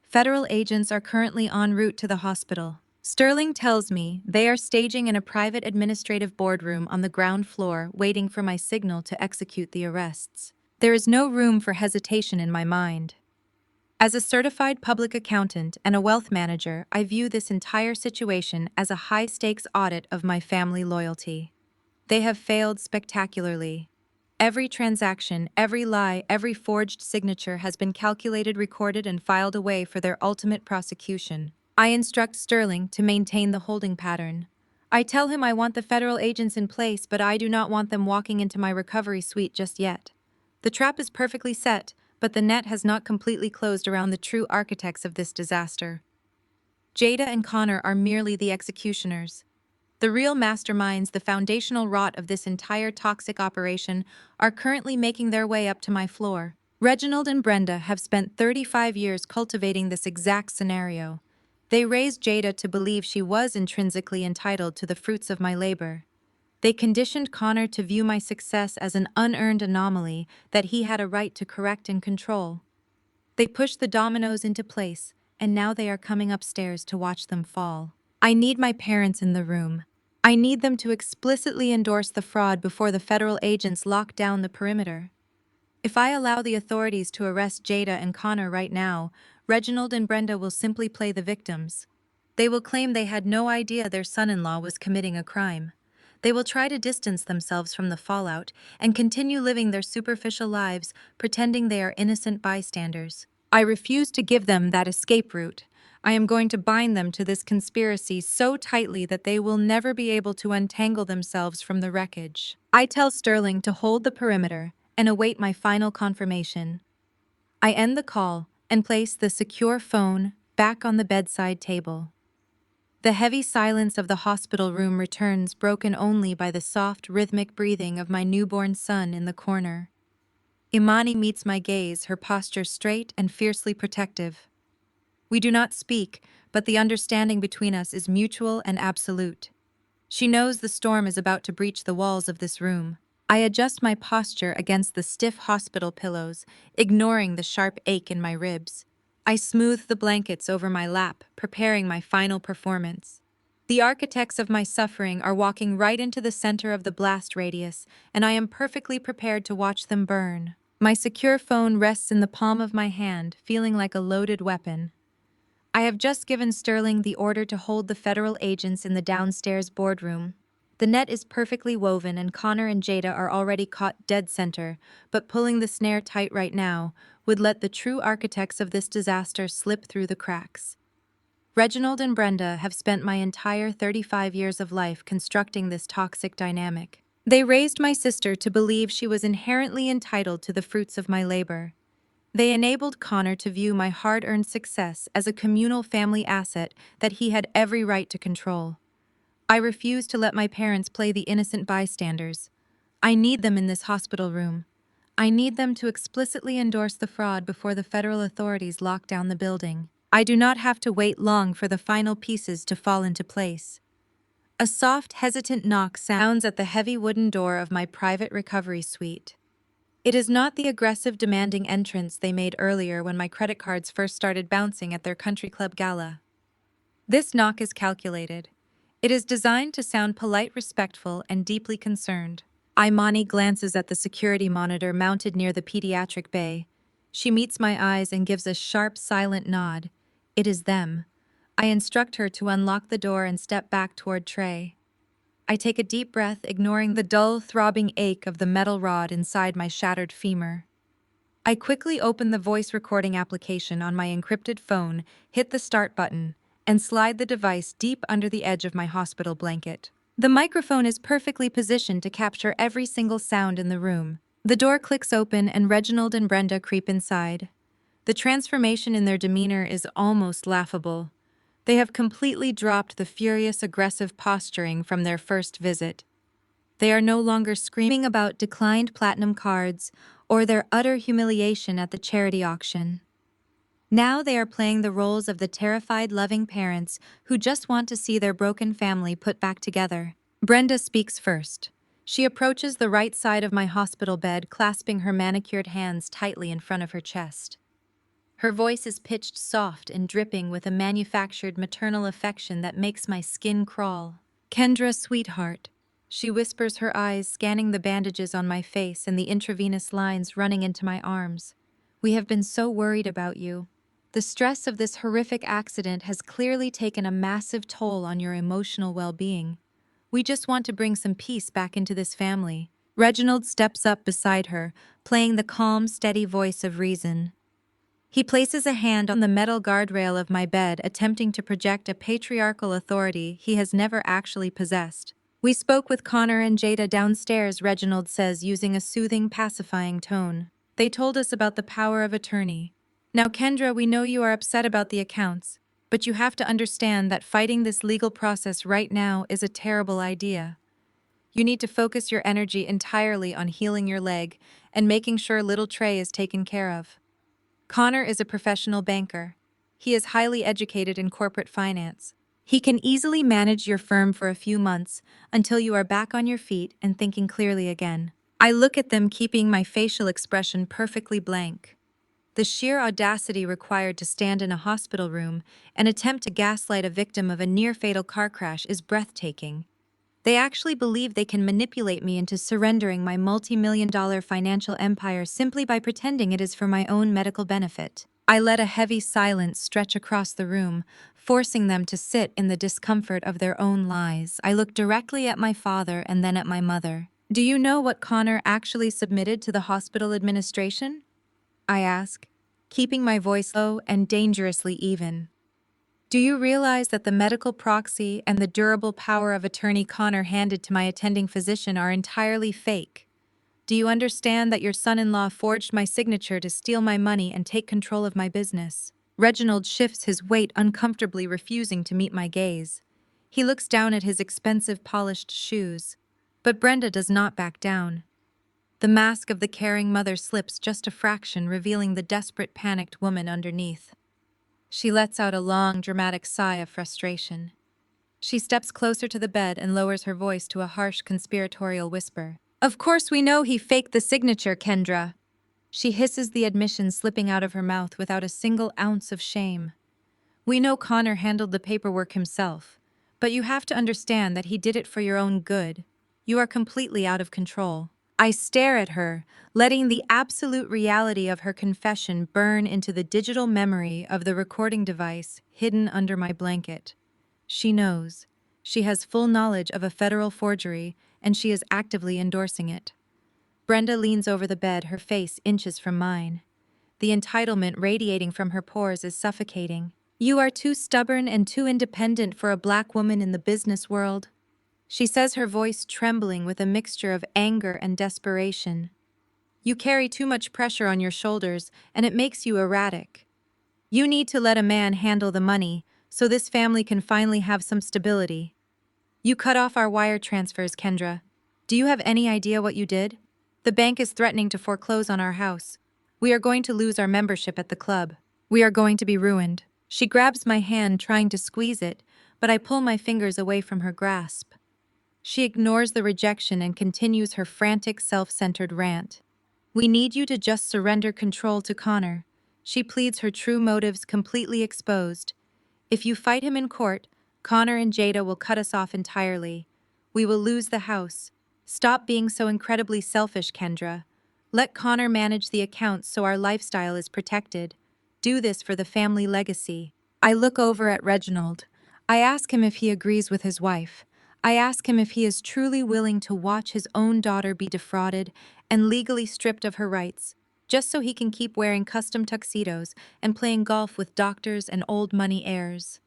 Federal agents are currently en route to the hospital. Sterling tells me they are staging in a private administrative boardroom on the ground floor, waiting for my signal to execute the arrests. There is no room for hesitation in my mind. As a certified public accountant and a wealth manager, I view this entire situation as a high-stakes audit of my family loyalty. They have failed spectacularly. Every transaction, every lie, every forged signature has been calculated, recorded, and filed away for their ultimate prosecution. I instruct Sterling to maintain the holding pattern. I tell him I want the federal agents in place, but I do not want them walking into my recovery suite just yet. The trap is perfectly set, but the net has not completely closed around the true architects of this disaster. Jada and Connor are merely the executioners. The real masterminds, the foundational rot of this entire toxic operation, are currently making their way up to my floor. Reginald and Brenda have spent 35 years cultivating this exact scenario. They raised Jada to believe she was intrinsically entitled to the fruits of my labor. They conditioned Connor to view my success as an unearned anomaly that he had a right to correct and control. They pushed the dominoes into place, and now they are coming upstairs to watch them fall. I need my parents in the room. I need them to explicitly endorse the fraud before the federal agents lock down the perimeter. If I allow the authorities to arrest Jada and Connor right now, Reginald and Brenda will simply play the victims. They will claim they had no idea their son-in-law was committing a crime. They will try to distance themselves from the fallout and continue living their superficial lives, pretending they are innocent bystanders. I refuse to give them that escape route. I am going to bind them to this conspiracy so tightly that they will never be able to untangle themselves from the wreckage. I tell Sterling to hold the perimeter and await my final confirmation. I end the call and place the secure phone back on the bedside table. The heavy silence of the hospital room returns, broken only by the soft, rhythmic breathing of my newborn son in the corner. Imani meets my gaze, her posture straight and fiercely protective. We do not speak, but the understanding between us is mutual and absolute. She knows the storm is about to breach the walls of this room. I adjust my posture against the stiff hospital pillows, ignoring the sharp ache in my ribs. I smooth the blankets over my lap, preparing my final performance. The architects of my suffering are walking right into the center of the blast radius, and I am perfectly prepared to watch them burn. My secure phone rests in the palm of my hand, feeling like a loaded weapon. I have just given Sterling the order to hold the federal agents in the downstairs boardroom. The net is perfectly woven and Connor and Jada are already caught dead center, but pulling the snare tight right now would let the true architects of this disaster slip through the cracks. Reginald and Brenda have spent my entire 35 years of life constructing this toxic dynamic. They raised my sister to believe she was inherently entitled to the fruits of my labor. They enabled Connor to view my hard-earned success as a communal family asset that he had every right to control. I refuse to let my parents play the innocent bystanders. I need them in this hospital room. I need them to explicitly endorse the fraud before the federal authorities lock down the building. I do not have to wait long for the final pieces to fall into place. A soft, hesitant knock sounds at the heavy wooden door of my private recovery suite. It is not the aggressive, demanding entrance they made earlier when my credit cards first started bouncing at their country club gala. This knock is calculated. It is designed to sound polite, respectful, and deeply concerned. Imani glances at the security monitor mounted near the pediatric bay. She meets my eyes and gives a sharp, silent nod. It is them. I instruct her to unlock the door and step back toward Trey. I take a deep breath, ignoring the dull, throbbing ache of the metal rod inside my shattered femur. I quickly open the voice recording application on my encrypted phone, hit the start button, and slide the device deep under the edge of my hospital blanket. The microphone is perfectly positioned to capture every single sound in the room. The door clicks open and Reginald and Brenda creep inside. The transformation in their demeanor is almost laughable. They have completely dropped the furious, aggressive posturing from their first visit. They are no longer screaming about declined platinum cards or their utter humiliation at the charity auction. Now they are playing the roles of the terrified, loving parents who just want to see their broken family put back together. Brenda speaks first. She approaches the right side of my hospital bed, clasping her manicured hands tightly in front of her chest. Her voice is pitched soft and dripping with a manufactured maternal affection that makes my skin crawl. "Kendra, sweetheart," she whispers, her eyes scanning the bandages on my face and the intravenous lines running into my arms. "We have been so worried about you. The stress of this horrific accident has clearly taken a massive toll on your emotional well-being. We just want to bring some peace back into this family." Reginald steps up beside her, playing the calm, steady voice of reason. He places a hand on the metal guardrail of my bed, attempting to project a patriarchal authority he has never actually possessed. "We spoke with Connor and Jada downstairs," Reginald says, using a soothing, pacifying tone. "They told us about the power of attorney. Now, Kendra, we know you are upset about the accounts, but you have to understand that fighting this legal process right now is a terrible idea. You need to focus your energy entirely on healing your leg and making sure little Trey is taken care of. Connor is a professional banker. He is highly educated in corporate finance. He can easily manage your firm for a few months until you are back on your feet and thinking clearly again." I look at them, keeping my facial expression perfectly blank. The sheer audacity required to stand in a hospital room and attempt to gaslight a victim of a near-fatal car crash is breathtaking. They actually believe they can manipulate me into surrendering my multi-million-dollar financial empire simply by pretending it is for my own medical benefit. I let a heavy silence stretch across the room, forcing them to sit in the discomfort of their own lies. I look directly at my father and then at my mother. "Do you know what Connor actually submitted to the hospital administration?" I ask, keeping my voice low and dangerously even. "Do you realize that the medical proxy and the durable power of attorney Connor handed to my attending physician are entirely fake? Do you understand that your son-in-law forged my signature to steal my money and take control of my business?" Reginald shifts his weight, uncomfortably refusing to meet my gaze. He looks down at his expensive polished shoes. But Brenda does not back down. The mask of the caring mother slips just a fraction, revealing the desperate, panicked woman underneath. She lets out a long, dramatic sigh of frustration. She steps closer to the bed and lowers her voice to a harsh, conspiratorial whisper. "Of course we know he faked the signature, Kendra." She hisses, the admission slipping out of her mouth without a single ounce of shame. "We know Connor handled the paperwork himself, but you have to understand that he did it for your own good. You are completely out of control." I stare at her, letting the absolute reality of her confession burn into the digital memory of the recording device hidden under my blanket. She knows. She has full knowledge of a federal forgery, and she is actively endorsing it. Brenda leans over the bed, her face inches from mine. The entitlement radiating from her pores is suffocating. "You are too stubborn and too independent for a black woman in the business world," she says, her voice trembling with a mixture of anger and desperation. "You carry too much pressure on your shoulders, and it makes you erratic. You need to let a man handle the money, so this family can finally have some stability. You cut off our wire transfers, Kendra. Do you have any idea what you did? The bank is threatening to foreclose on our house. We are going to lose our membership at the club. We are going to be ruined." She grabs my hand, trying to squeeze it, but I pull my fingers away from her grasp. She ignores the rejection and continues her frantic, self-centered rant. "We need you to just surrender control to Connor." She pleads, her true motives completely exposed. "If you fight him in court, Connor and Jada will cut us off entirely. We will lose the house. Stop being so incredibly selfish, Kendra. Let Connor manage the accounts so our lifestyle is protected. Do this for the family legacy." I look over at Reginald. I ask him if he agrees with his wife. I ask him if he is truly willing to watch his own daughter be defrauded and legally stripped of her rights, just so he can keep wearing custom tuxedos and playing golf with doctors and old money heirs.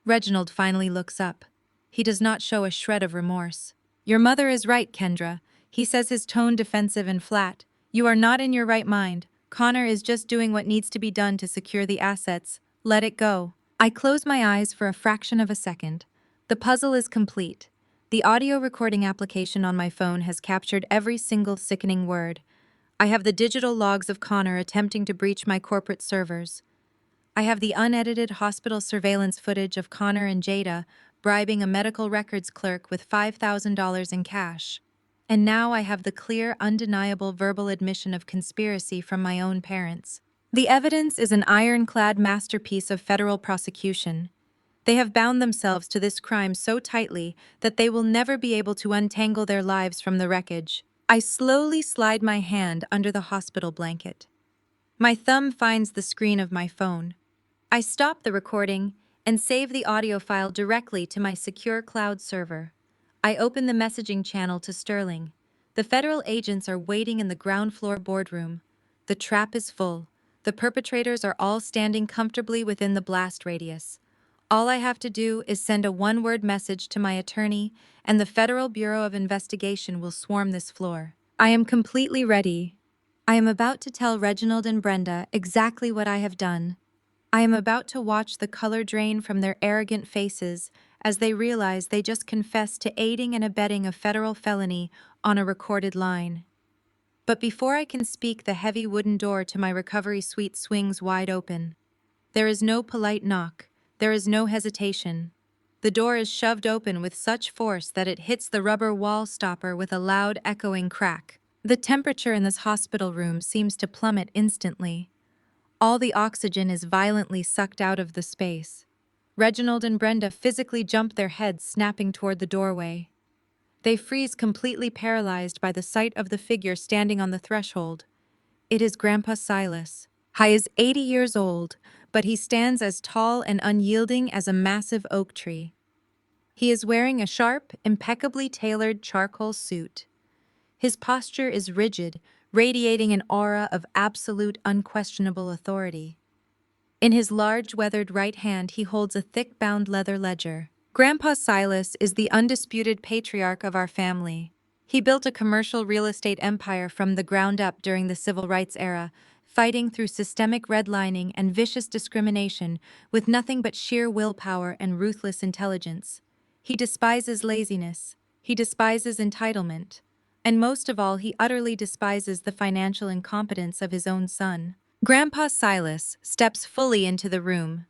Reginald finally looks up. He does not show a shred of remorse. Your mother is right, Kendra. He says, his tone defensive and flat. You are not in your right mind. Connor is just doing what needs to be done to secure the assets. Let it go. I close my eyes for a fraction of a second. The puzzle is complete. The audio recording application on my phone has captured every single sickening word. I have the digital logs of Connor attempting to breach my corporate servers. I have the unedited hospital surveillance footage of Connor and Jada bribing a medical records clerk with $5,000 in cash. And now I have the clear, undeniable verbal admission of conspiracy from my own parents. The evidence is an ironclad masterpiece of federal prosecution. They have bound themselves to this crime so tightly that they will never be able to untangle their lives from the wreckage. I slowly slide my hand under the hospital blanket. My thumb finds the screen of my phone. I stop the recording and save the audio file directly to my secure cloud server. I open the messaging channel to Sterling. The federal agents are waiting in the ground floor boardroom. The trap is full. The perpetrators are all standing comfortably within the blast radius. All I have to do is send a one-word message to my attorney, and the Federal Bureau of Investigation will swarm this floor. I am completely ready. I am about to tell Reginald and Brenda exactly what I have done. I am about to watch the color drain from their arrogant faces as they realize they just confessed to aiding and abetting a federal felony on a recorded line. But before I can speak, the heavy wooden door to my recovery suite swings wide open. There is no polite knock. There is no hesitation. The door is shoved open with such force that it hits the rubber wall stopper with a loud, echoing crack. The temperature in this hospital room seems to plummet instantly. All the oxygen is violently sucked out of the space. Reginald and Brenda physically jump their heads, snapping toward the doorway. They freeze, completely paralyzed by the sight of the figure standing on the threshold. It is Grandpa Silas. He is 80 years old, but he stands as tall and unyielding as a massive oak tree. He is wearing a sharp, impeccably tailored charcoal suit. His posture is rigid, radiating an aura of absolute, unquestionable authority. In his large, weathered right hand, he holds a thick-bound leather ledger. Grandpa Silas is the undisputed patriarch of our family. He built a commercial real estate empire from the ground up during the civil rights era, fighting through systemic redlining and vicious discrimination with nothing but sheer willpower and ruthless intelligence. He despises laziness. He despises entitlement. And most of all, he utterly despises the financial incompetence of his own son. Grandpa Silas steps fully into the room.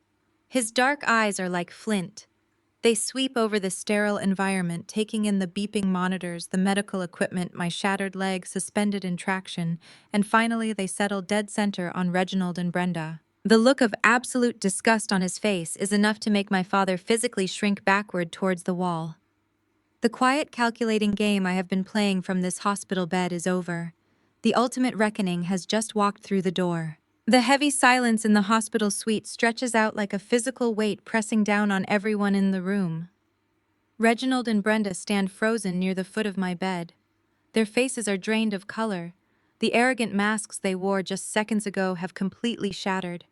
His dark eyes are like flint. They sweep over the sterile environment, taking in the beeping monitors, the medical equipment, my shattered leg suspended in traction, and finally they settle dead center on Reginald and Brenda. The look of absolute disgust on his face is enough to make my father physically shrink backward towards the wall. The quiet, calculating game I have been playing from this hospital bed is over. The ultimate reckoning has just walked through the door. The heavy silence in the hospital suite stretches out like a physical weight pressing down on everyone in the room. Reginald and Brenda stand frozen near the foot of my bed. Their faces are drained of color. The arrogant masks they wore just seconds ago have completely shattered.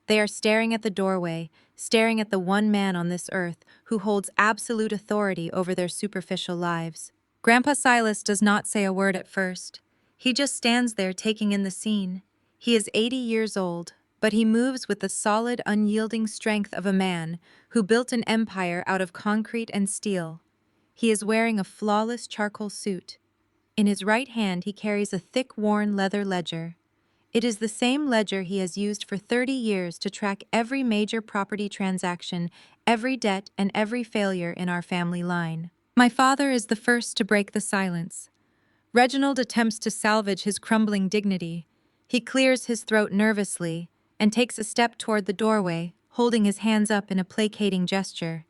They are staring at the doorway, staring at the one man on this earth who holds absolute authority over their superficial lives. Grandpa Silas does not say a word at first. He just stands there taking in the scene. He is 80 years old, but he moves with the solid, unyielding strength of a man who built an empire out of concrete and steel. He is wearing a flawless charcoal suit. In his right hand, he carries a thick, worn leather ledger. It is the same ledger he has used for 30 years to track every major property transaction, every debt, and every failure in our family line. My father is the first to break the silence. Reginald attempts to salvage his crumbling dignity. He clears his throat nervously and takes a step toward the doorway, holding his hands up in a placating gesture.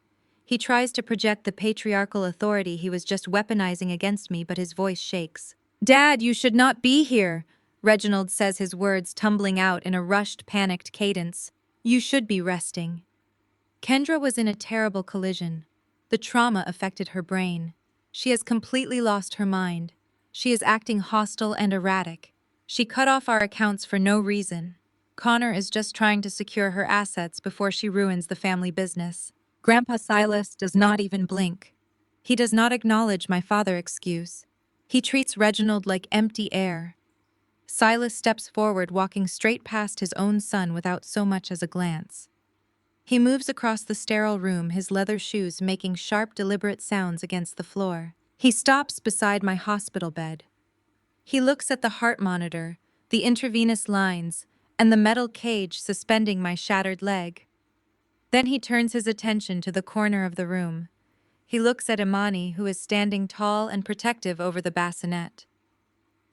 He tries to project the patriarchal authority he was just weaponizing against me, but his voice shakes. "Dad, you should not be here," Reginald says, his words tumbling out in a rushed, panicked cadence. "You should be resting." Kendra was in a terrible collision. The trauma affected her brain. She has completely lost her mind. She is acting hostile and erratic. She cut off our accounts for no reason. Connor is just trying to secure her assets before she ruins the family business. Grandpa Silas does not even blink. He does not acknowledge my father's excuse. He treats Reginald like empty air. Silas steps forward, walking straight past his own son without so much as a glance. He moves across the sterile room, his leather shoes making sharp, deliberate sounds against the floor. He stops beside my hospital bed. He looks at the heart monitor, the intravenous lines, and the metal cage suspending my shattered leg. Then he turns his attention to the corner of the room. He looks at Imani, who is standing tall and protective over the bassinet.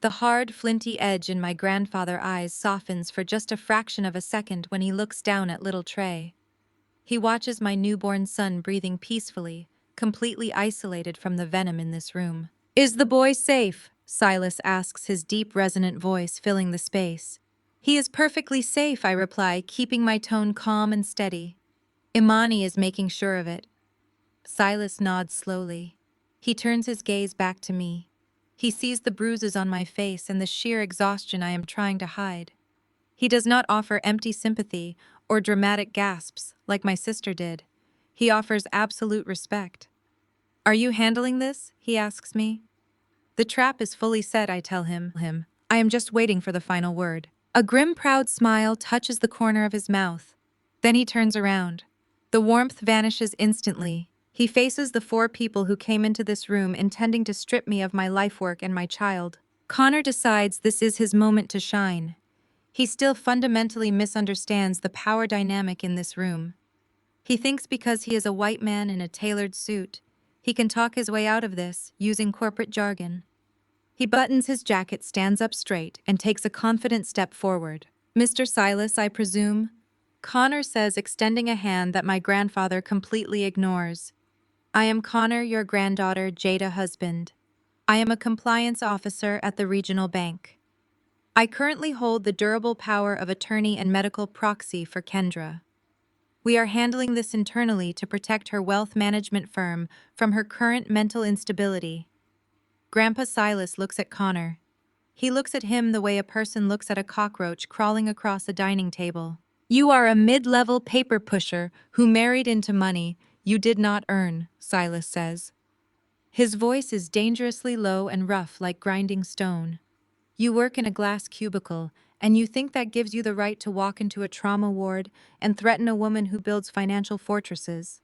The hard, flinty edge in my grandfather's eyes softens for just a fraction of a second when he looks down at little Trey. He watches my newborn son breathing peacefully, completely isolated from the venom in this room. "Is the boy safe?" Silas asks, his deep, resonant voice filling the space. "He is perfectly safe," I reply, keeping my tone calm and steady. "Imani is making sure of it." Silas nods slowly. He turns his gaze back to me. He sees the bruises on my face and the sheer exhaustion I am trying to hide. He does not offer empty sympathy or dramatic gasps like my sister did. He offers absolute respect. "Are you handling this?" he asks me. "The trap is fully set," I tell him. "I am just waiting for the final word." A grim, proud smile touches the corner of his mouth. Then he turns around. The warmth vanishes instantly. He faces the 4 people who came into this room intending to strip me of my life work and my child. Connor decides this is his moment to shine. He still fundamentally misunderstands the power dynamic in this room. He thinks because he is a white man in a tailored suit, he can talk his way out of this, using corporate jargon. He buttons his jacket, stands up straight, and takes a confident step forward. "Mr. Silas, I presume?" Connor says, extending a hand that my grandfather completely ignores. "I am Connor, your granddaughter, Jada husband. I am a compliance officer at the regional bank. I currently hold the durable power of attorney and medical proxy for Kendra. We are handling this internally to protect her wealth management firm from her current mental instability." Grandpa Silas looks at Connor. He looks at him the way a person looks at a cockroach crawling across a dining table. "You are a mid-level paper pusher who married into money you did not earn," Silas says. His voice is dangerously low and rough like grinding stone. "You work in a glass cubicle, and you think that gives you the right to walk into a trauma ward and threaten a woman who builds financial fortresses.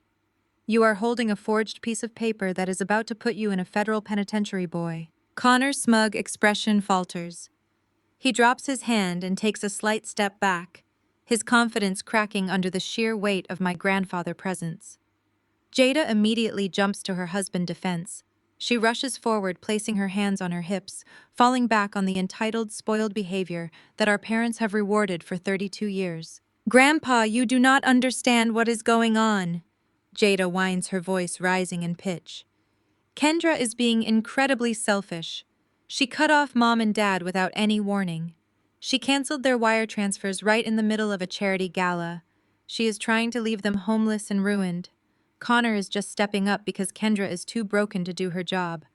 You are holding a forged piece of paper that is about to put you in a federal penitentiary, boy." Connor's smug expression falters. He drops his hand and takes a slight step back, his confidence cracking under the sheer weight of my grandfather's presence. Jada immediately jumps to her husband's defense. She rushes forward, placing her hands on her hips, falling back on the entitled, spoiled behavior that our parents have rewarded for 32 years. "Grandpa, you do not understand what is going on," Jada whines, her voice rising in pitch. "Kendra is being incredibly selfish. She cut off Mom and Dad without any warning. She canceled their wire transfers right in the middle of a charity gala. She is trying to leave them homeless and ruined. Connor is just stepping up because Kendra is too broken to do her job."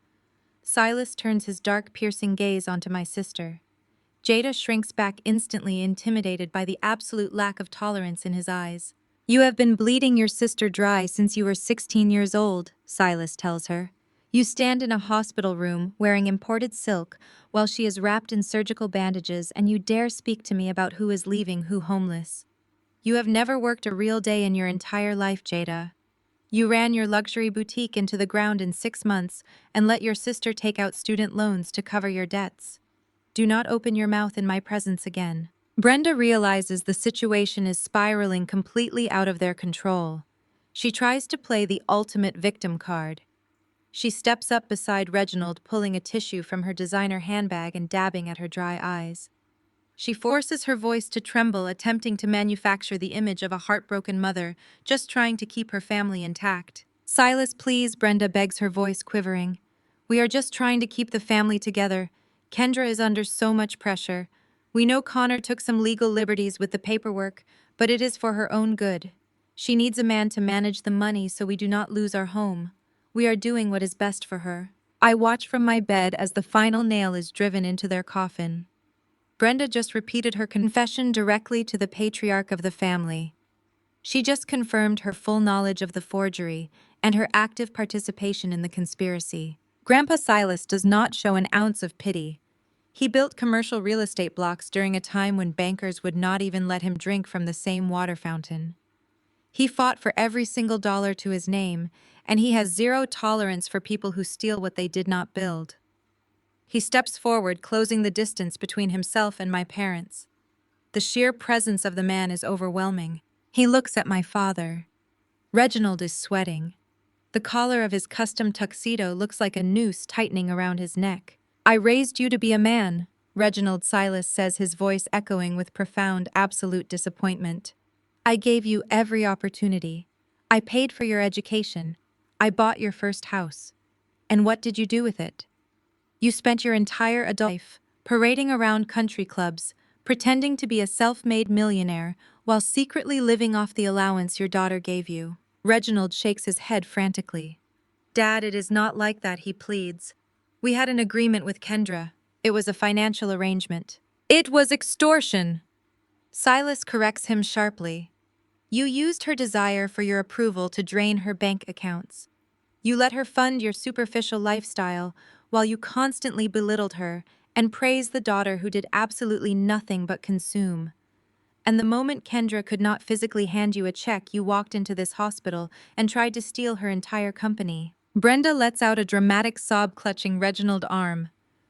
Silas turns his dark, piercing gaze onto my sister. Jada shrinks back, instantly intimidated by the absolute lack of tolerance in his eyes. "You have been bleeding your sister dry since you were 16 years old," Silas tells her. "You stand in a hospital room wearing imported silk while she is wrapped in surgical bandages, and you dare speak to me about who is leaving who homeless. You have never worked a real day in your entire life, Jada. You ran your luxury boutique into the ground in 6 months and let your sister take out student loans to cover your debts. Do not open your mouth in my presence again." Brenda realizes the situation is spiraling completely out of their control. She tries to play the ultimate victim card. She steps up beside Reginald, pulling a tissue from her designer handbag and dabbing at her dry eyes. She forces her voice to tremble, attempting to manufacture the image of a heartbroken mother, just trying to keep her family intact. "Silas, please," Brenda begs, her voice quivering. "We are just trying to keep the family together. Kendra is under so much pressure. We know Connor took some legal liberties with the paperwork, but it is for her own good. She needs a man to manage the money so we do not lose our home. We are doing what is best for her." I watch from my bed as the final nail is driven into their coffin. Brenda just repeated her confession directly to the patriarch of the family. She just confirmed her full knowledge of the forgery and her active participation in the conspiracy. Grandpa Silas does not show an ounce of pity. He built commercial real estate blocks during a time when bankers would not even let him drink from the same water fountain. He fought for every single dollar to his name, and he has zero tolerance for people who steal what they did not build. He steps forward, closing the distance between himself and my parents. The sheer presence of the man is overwhelming. He looks at my father. Reginald is sweating. The collar of his custom tuxedo looks like a noose tightening around his neck. "I raised you to be a man," Reginald Silas says, his voice echoing with profound, absolute disappointment. "I gave you every opportunity. I paid for your education. I bought your first house. And what did you do with it? You spent your entire adult life parading around country clubs, pretending to be a self-made millionaire while secretly living off the allowance your daughter gave you." Reginald shakes his head frantically. "Dad, it is not like that," he pleads. "We had an agreement with Kendra. It was a financial arrangement." "It was extortion!" Silas corrects him sharply. "You used her desire for your approval to drain her bank accounts. You let her fund your superficial lifestyle while you constantly belittled her and praised the daughter who did absolutely nothing but consume. And the moment Kendra could not physically hand you a check, you walked into this hospital and tried to steal her entire company." Brenda lets out a dramatic sob, clutching Reginald's arm.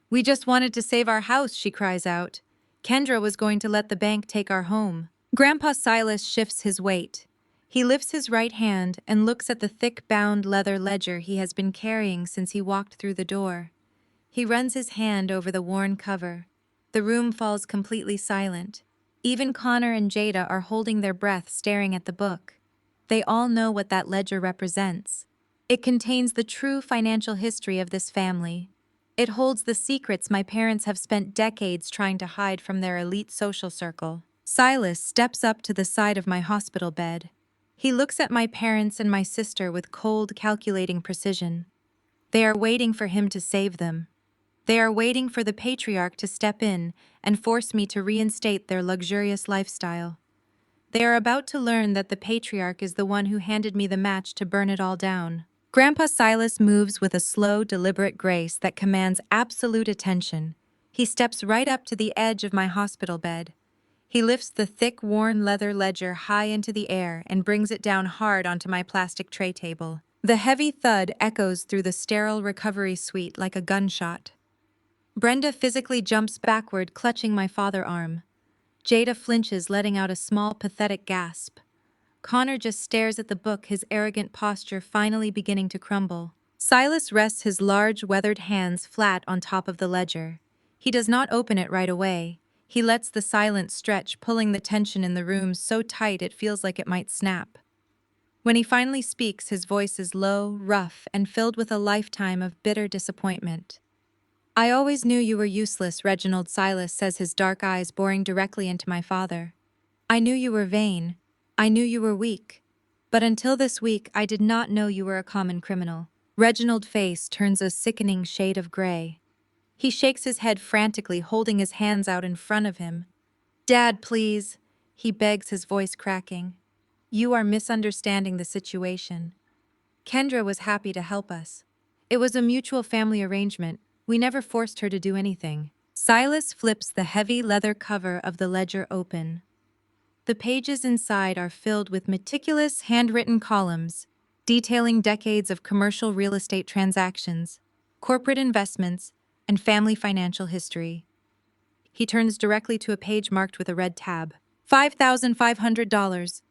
"We just wanted to save our house," she cries out. "Kendra was going to let the bank take our home." Grandpa Silas shifts his weight. He lifts his right hand and looks at the thick bound leather ledger he has been carrying since he walked through the door. He runs his hand over the worn cover. The room falls completely silent. Even Connor and Jada are holding their breath, staring at the book. They all know what that ledger represents. It contains the true financial history of this family. It holds the secrets my parents have spent decades trying to hide from their elite social circle. Silas steps up to the side of my hospital bed. He looks at my parents and my sister with cold, calculating precision. They are waiting for him to save them. They are waiting for the patriarch to step in and force me to reinstate their luxurious lifestyle. They are about to learn that the patriarch is the one who handed me the match to burn it all down. Grandpa Silas moves with a slow, deliberate grace that commands absolute attention. He steps right up to the edge of my hospital bed. He lifts the thick, worn leather ledger high into the air and brings it down hard onto my plastic tray table. The heavy thud echoes through the sterile recovery suite like a gunshot. Brenda physically jumps backward, clutching my father's arm. Jada flinches, letting out a small, pathetic gasp. Connor just stares at the book, his arrogant posture finally beginning to crumble. Silas rests his large, weathered hands flat on top of the ledger. He does not open it right away. He lets the silence stretch, pulling the tension in the room so tight it feels like it might snap. When he finally speaks, his voice is low, rough, and filled with a lifetime of bitter disappointment. "I always knew you were useless," Reginald Silas says, his dark eyes boring directly into my father. "I knew you were vain. I knew you were weak. But until this week, I did not know you were a common criminal." Reginald's face turns a sickening shade of gray. He shakes his head frantically, holding his hands out in front of him. "Dad, please," he begs, his voice cracking. "You are misunderstanding the situation. Kendra was happy to help us. It was a mutual family arrangement. We never forced her to do anything." Silas flips the heavy leather cover of the ledger open. The pages inside are filled with meticulous handwritten columns detailing decades of commercial real estate transactions, corporate investments, and family financial history. He turns directly to a page marked with a red tab. $5,500.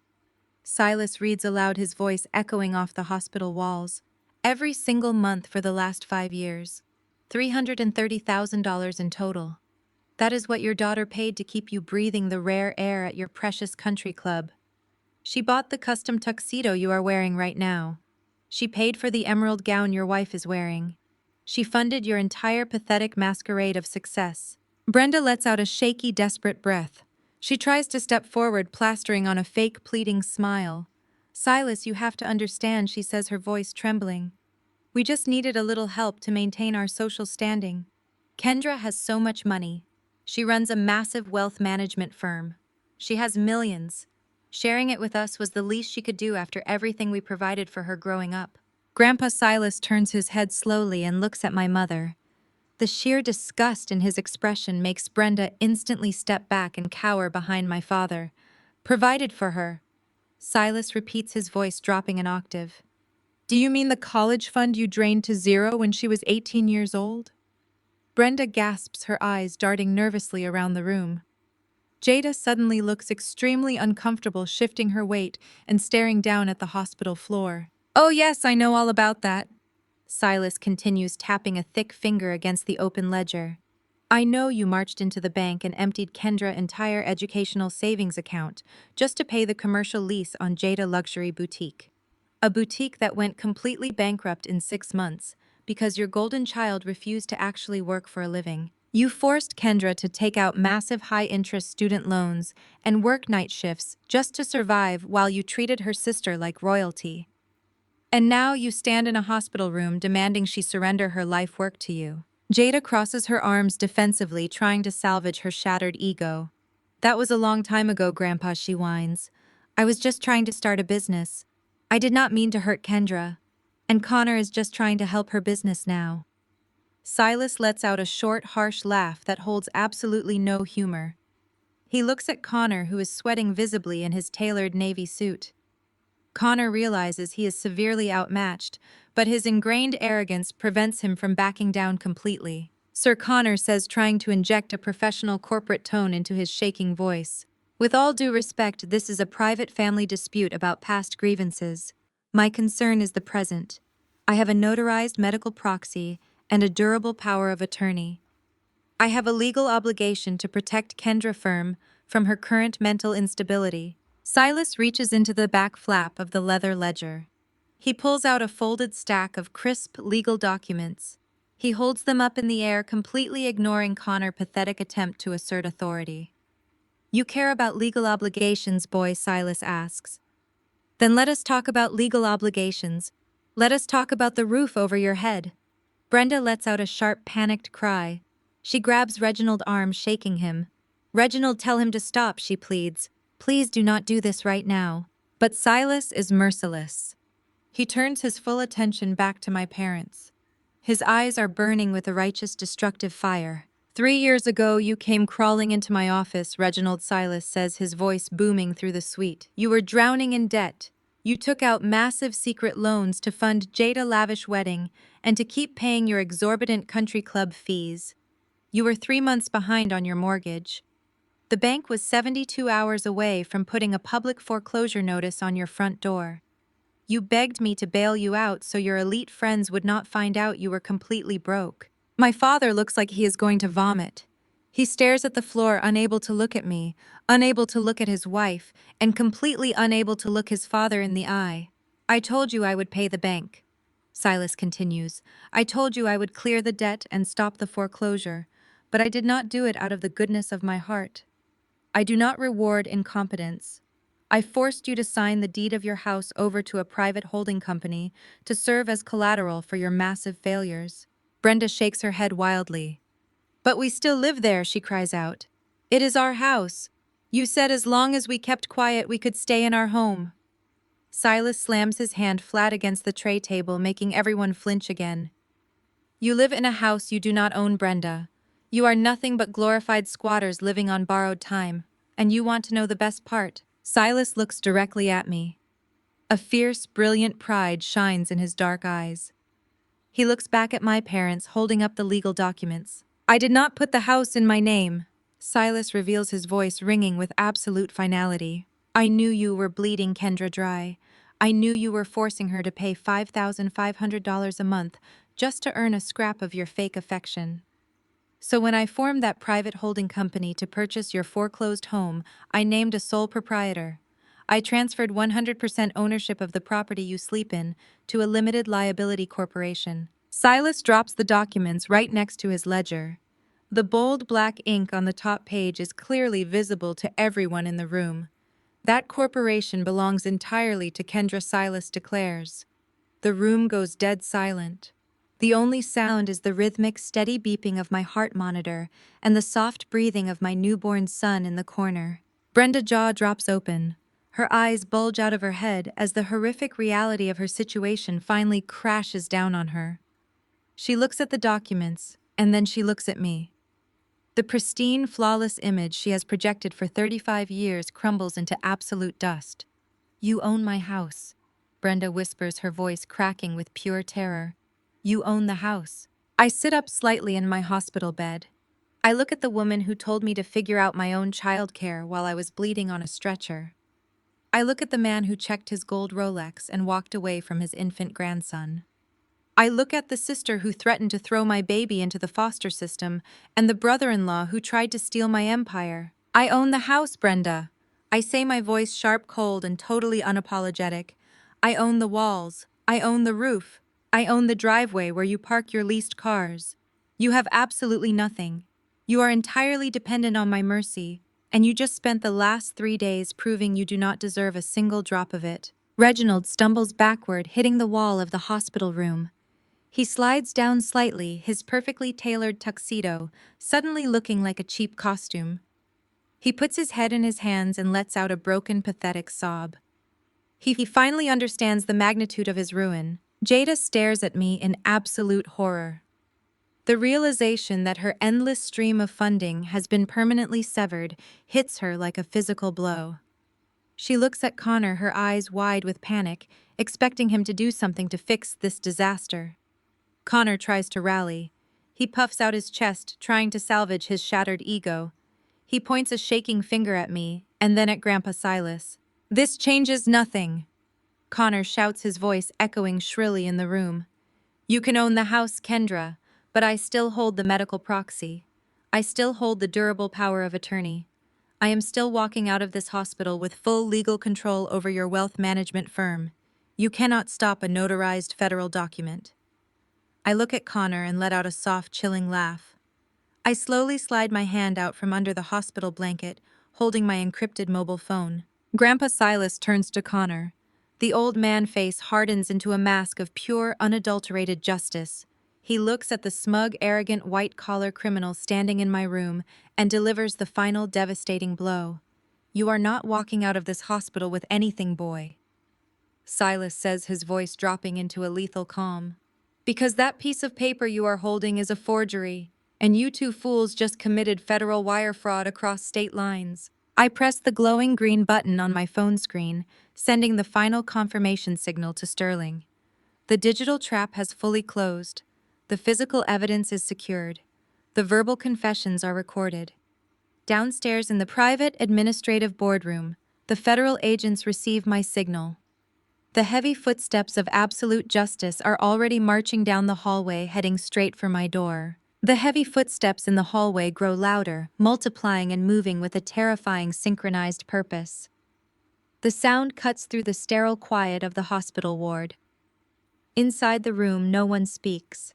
Silas reads aloud, his voice echoing off the hospital walls. "Every single month for the last 5 years. $330,000 in total. That is what your daughter paid to keep you breathing the rare air at your precious country club. She bought the custom tuxedo you are wearing right now. She paid for the emerald gown your wife is wearing. She funded your entire pathetic masquerade of success." Brenda lets out a shaky, desperate breath. She tries to step forward, plastering on a fake, pleading smile. "Silas, you have to understand," she says, her voice trembling. "We just needed a little help to maintain our social standing. Kendra has so much money. She runs a massive wealth management firm. She has millions. Sharing it with us was the least she could do after everything we provided for her growing up. Grandpa Silas turns his head slowly and looks at my mother. The sheer disgust in his expression makes Brenda instantly step back and cower behind my father. Provided for her. Silas repeats, his voice dropping an octave. Do you mean the college fund you drained to zero when she was 18 years old? Brenda gasps, her eyes darting nervously around the room. Jada suddenly looks extremely uncomfortable, shifting her weight and staring down at the hospital floor. Oh yes, I know all about that. Silas continues, tapping a thick finger against the open ledger. I know you marched into the bank and emptied Kendra's entire educational savings account just to pay the commercial lease on Jada Luxury Boutique. A boutique that went completely bankrupt in 6 months because your golden child refused to actually work for a living. You forced Kendra to take out massive high-interest student loans and work night shifts just to survive while you treated her sister like royalty. And now you stand in a hospital room demanding she surrender her life work to you. Jada crosses her arms defensively, trying to salvage her shattered ego. That was a long time ago, Grandpa, she whines. I was just trying to start a business. I did not mean to hurt Kendra. And Connor is just trying to help her business now. Silas lets out a short, harsh laugh that holds absolutely no humor. He looks at Connor, who is sweating visibly in his tailored navy suit. Connor realizes he is severely outmatched, but his ingrained arrogance prevents him from backing down completely. Sir Connor says, trying to inject a professional corporate tone into his shaking voice. With all due respect, this is a private family dispute about past grievances. My concern is the present. I have a notarized medical proxy and a durable power of attorney. I have a legal obligation to protect Kendra Firm from her current mental instability. Silas reaches into the back flap of the leather ledger. He pulls out a folded stack of crisp legal documents. He holds them up in the air, completely ignoring Connor's pathetic attempt to assert authority. You care about legal obligations, boy, Silas asks. Then let us talk about legal obligations. Let us talk about the roof over your head. Brenda lets out a sharp, panicked cry. She grabs Reginald's arm, shaking him. Reginald, tell him to stop, she pleads. Please do not do this right now. But Silas is merciless. He turns his full attention back to my parents. His eyes are burning with a righteous, destructive fire. 3 years ago, you came crawling into my office, Reginald, Silas says, his voice booming through the suite. You were drowning in debt. You took out massive secret loans to fund Jada's lavish wedding and to keep paying your exorbitant country club fees. You were 3 months behind on your mortgage. The bank was 72 hours away from putting a public foreclosure notice on your front door. You begged me to bail you out so your elite friends would not find out you were completely broke. My father looks like he is going to vomit. He stares at the floor, unable to look at me, unable to look at his wife, and completely unable to look his father in the eye. I told you I would pay the bank. Silas continues. I told you I would clear the debt and stop the foreclosure, but I did not do it out of the goodness of my heart. I do not reward incompetence. I forced you to sign the deed of your house over to a private holding company to serve as collateral for your massive failures. Brenda shakes her head wildly. But we still live there, she cries out. It is our house. You said as long as we kept quiet we could stay in our home. Silas slams his hand flat against the tray table, making everyone flinch again. You live in a house you do not own, Brenda. You are nothing but glorified squatters living on borrowed time. And you want to know the best part? Silas looks directly at me. A fierce, brilliant pride shines in his dark eyes. He looks back at my parents, holding up the legal documents. I did not put the house in my name. Silas reveals, his voice ringing with absolute finality. I knew you were bleeding Kendra dry. I knew you were forcing her to pay $5,500 a month just to earn a scrap of your fake affection. So when I formed that private holding company to purchase your foreclosed home, I named a sole proprietor. I transferred 100% ownership of the property you sleep in to a limited liability corporation. Silas drops the documents right next to his ledger. The bold black ink on the top page is clearly visible to everyone in the room. That corporation belongs entirely to Kendra, Silas declares. The room goes dead silent. The only sound is the rhythmic, steady beeping of my heart monitor and the soft breathing of my newborn son in the corner. Brenda's jaw drops open. Her eyes bulge out of her head as the horrific reality of her situation finally crashes down on her. She looks at the documents, and then she looks at me. The pristine, flawless image she has projected for 35 years crumbles into absolute dust. "You own my house," Brenda whispers, her voice cracking with pure terror. "You own the house." I sit up slightly in my hospital bed. I look at the woman who told me to figure out my own childcare while I was bleeding on a stretcher. I look at the man who checked his gold Rolex and walked away from his infant grandson. I look at the sister who threatened to throw my baby into the foster system, and the brother-in-law who tried to steal my empire. "I own the house, Brenda." I say, my voice sharp, cold, and totally unapologetic. "I own the walls. I own the roof. I own the driveway where you park your leased cars. You have absolutely nothing. You are entirely dependent on my mercy, and you just spent the last 3 days proving you do not deserve a single drop of it." Reginald stumbles backward, hitting the wall of the hospital room. He slides down slightly, his perfectly tailored tuxedo suddenly looking like a cheap costume. He puts his head in his hands and lets out a broken, pathetic sob. He finally understands the magnitude of his ruin. Jada stares at me in absolute horror. The realization that her endless stream of funding has been permanently severed hits her like a physical blow. She looks at Connor, her eyes wide with panic, expecting him to do something to fix this disaster. Connor tries to rally. He puffs out his chest, trying to salvage his shattered ego. He points a shaking finger at me, and then at Grandpa Silas. "This changes nothing," Connor shouts, his voice echoing shrilly in the room. "You can own the house, Kendra, but I still hold the medical proxy. I still hold the durable power of attorney. I am still walking out of this hospital with full legal control over your wealth management firm. You cannot stop a notarized federal document." I look at Connor and let out a soft, chilling laugh. I slowly slide my hand out from under the hospital blanket, holding my encrypted mobile phone. Grandpa Silas turns to Connor. The old man face hardens into a mask of pure, unadulterated justice. He looks at the smug, arrogant, white-collar criminal standing in my room and delivers the final devastating blow. "You are not walking out of this hospital with anything, boy," Silas says, his voice dropping into a lethal calm. "Because that piece of paper you are holding is a forgery, and you two fools just committed federal wire fraud across state lines." I press the glowing green button on my phone screen, sending the final confirmation signal to Sterling. The digital trap has fully closed. The physical evidence is secured. The verbal confessions are recorded. Downstairs in the private administrative boardroom, the federal agents receive my signal. The heavy footsteps of absolute justice are already marching down the hallway, heading straight for my door. The heavy footsteps in the hallway grow louder, multiplying and moving with a terrifying synchronized purpose. The sound cuts through the sterile quiet of the hospital ward. Inside the room, no one speaks.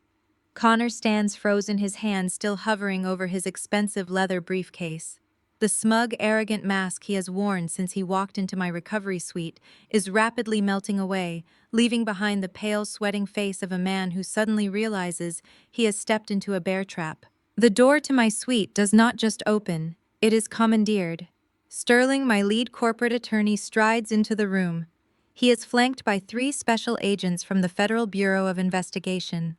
Connor stands frozen, his hand still hovering over his expensive leather briefcase. The smug, arrogant mask he has worn since he walked into my recovery suite is rapidly melting away, leaving behind the pale, sweating face of a man who suddenly realizes he has stepped into a bear trap. The door to my suite does not just open, it is commandeered. Sterling, my lead corporate attorney, strides into the room. He is flanked by 3 special agents from the Federal Bureau of Investigation.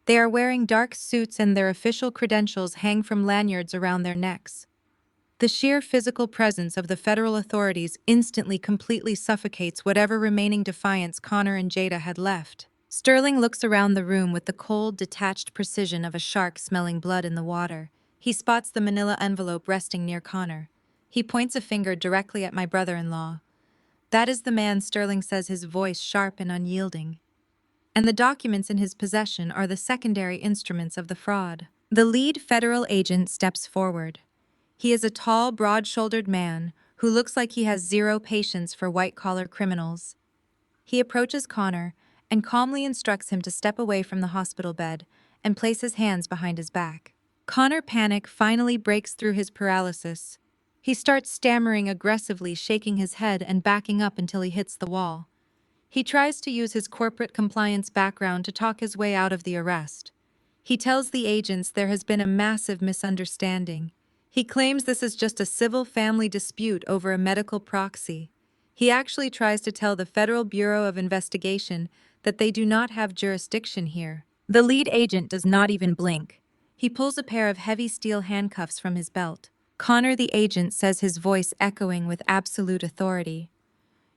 They are wearing dark suits and their official credentials hang from lanyards around their necks. The sheer physical presence of the federal authorities instantly completely suffocates whatever remaining defiance Connor and Jada had left. Sterling looks around the room with the cold, detached precision of a shark smelling blood in the water. He spots the manila envelope resting near Connor. He points a finger directly at my brother-in-law. "That is the man," Sterling says, his voice sharp and unyielding. "And the documents in his possession are the secondary instruments of the fraud." The lead federal agent steps forward. He is a tall, broad-shouldered man who looks like he has zero patience for white-collar criminals. He approaches Connor and calmly instructs him to step away from the hospital bed and place his hands behind his back. Connor, panic finally breaks through his paralysis. He starts stammering aggressively, shaking his head and backing up until he hits the wall. He tries to use his corporate compliance background to talk his way out of the arrest. He tells the agents there has been a massive misunderstanding. He claims this is just a civil family dispute over a medical proxy. He actually tries to tell the Federal Bureau of Investigation that they do not have jurisdiction here. The lead agent does not even blink. He pulls a pair of heavy steel handcuffs from his belt. Connor, the agent, says, his voice echoing with absolute authority.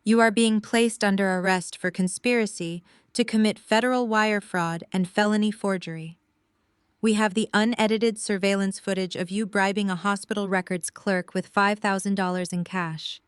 You are being placed under arrest for conspiracy to commit federal wire fraud and felony forgery. We have the unedited surveillance footage of you bribing a hospital records clerk with $5,000 in cash.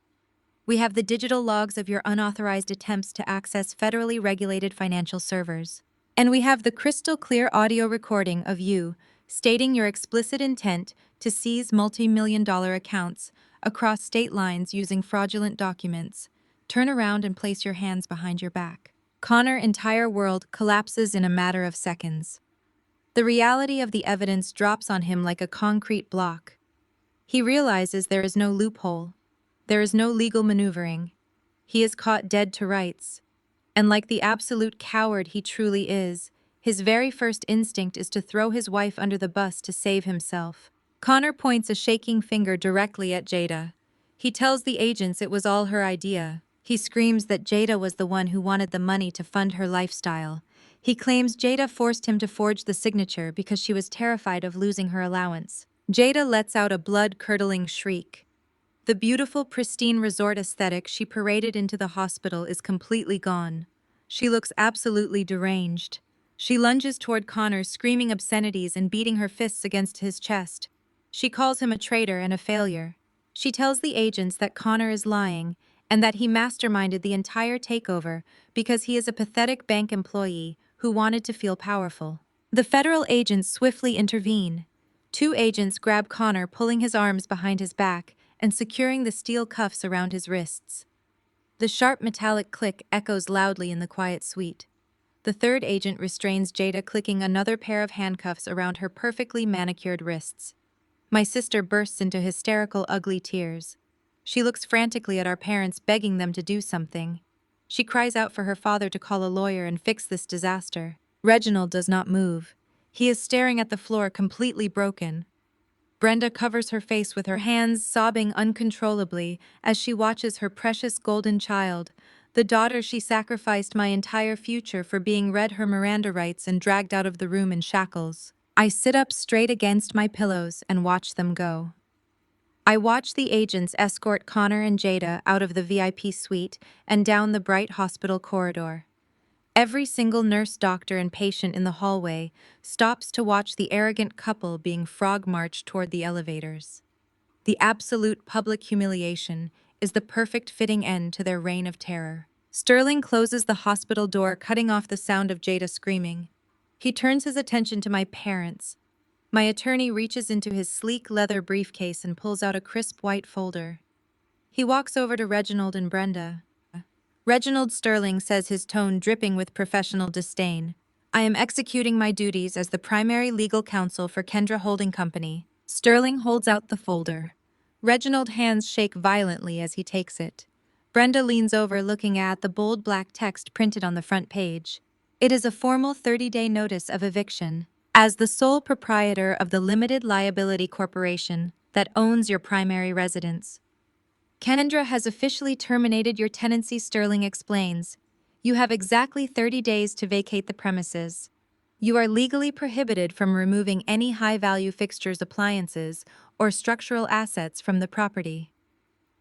We have the digital logs of your unauthorized attempts to access federally regulated financial servers. And we have the crystal clear audio recording of you stating your explicit intent to seize multi-million-dollar accounts across state lines using fraudulent documents. Turn around and place your hands behind your back. Connor's entire world collapses in a matter of seconds. The reality of the evidence drops on him like a concrete block. He realizes there is no loophole. There is no legal maneuvering. He is caught dead to rights. And like the absolute coward he truly is, his very first instinct is to throw his wife under the bus to save himself. Connor points a shaking finger directly at Jada. He tells the agents it was all her idea. He screams that Jada was the one who wanted the money to fund her lifestyle. He claims Jada forced him to forge the signature because she was terrified of losing her allowance. Jada lets out a blood-curdling shriek. The beautiful, pristine resort aesthetic she paraded into the hospital is completely gone. She looks absolutely deranged. She lunges toward Connor, screaming obscenities and beating her fists against his chest. She calls him a traitor and a failure. She tells the agents that Connor is lying and that he masterminded the entire takeover because he is a pathetic bank employee who wanted to feel powerful. The federal agents swiftly intervene. Two agents grab Connor, pulling his arms behind his back and securing the steel cuffs around his wrists. The sharp metallic click echoes loudly in the quiet suite. The third agent restrains Jada, clicking another pair of handcuffs around her perfectly manicured wrists. My sister bursts into hysterical, ugly tears. She looks frantically at our parents, begging them to do something. She cries out for her father to call a lawyer and fix this disaster. Reginald does not move. He is staring at the floor, completely broken. Brenda covers her face with her hands, sobbing uncontrollably as she watches her precious golden child, the daughter she sacrificed my entire future for, being read her Miranda rights and dragged out of the room in shackles. I sit up straight against my pillows and watch them go. I watch the agents escort Connor and Jada out of the VIP suite and down the bright hospital corridor. Every single nurse, doctor, and patient in the hallway stops to watch the arrogant couple being frog-marched toward the elevators. The absolute public humiliation is the perfect fitting end to their reign of terror. Sterling closes the hospital door, cutting off the sound of Jada screaming. He turns his attention to my parents. My attorney reaches into his sleek leather briefcase and pulls out a crisp white folder. He walks over to Reginald and Brenda. Reginald, Sterling says, his tone dripping with professional disdain. I am executing my duties as the primary legal counsel for Kendra Holding Company. Sterling holds out the folder. Reginald's hands shake violently as he takes it. Brenda leans over, looking at the bold black text printed on the front page. It is a formal 30-day notice of eviction. As the sole proprietor of the limited liability corporation that owns your primary residence, Kendra has officially terminated your tenancy, Sterling explains. You have exactly 30 days to vacate the premises. You are legally prohibited from removing any high-value fixtures, appliances, or structural assets from the property.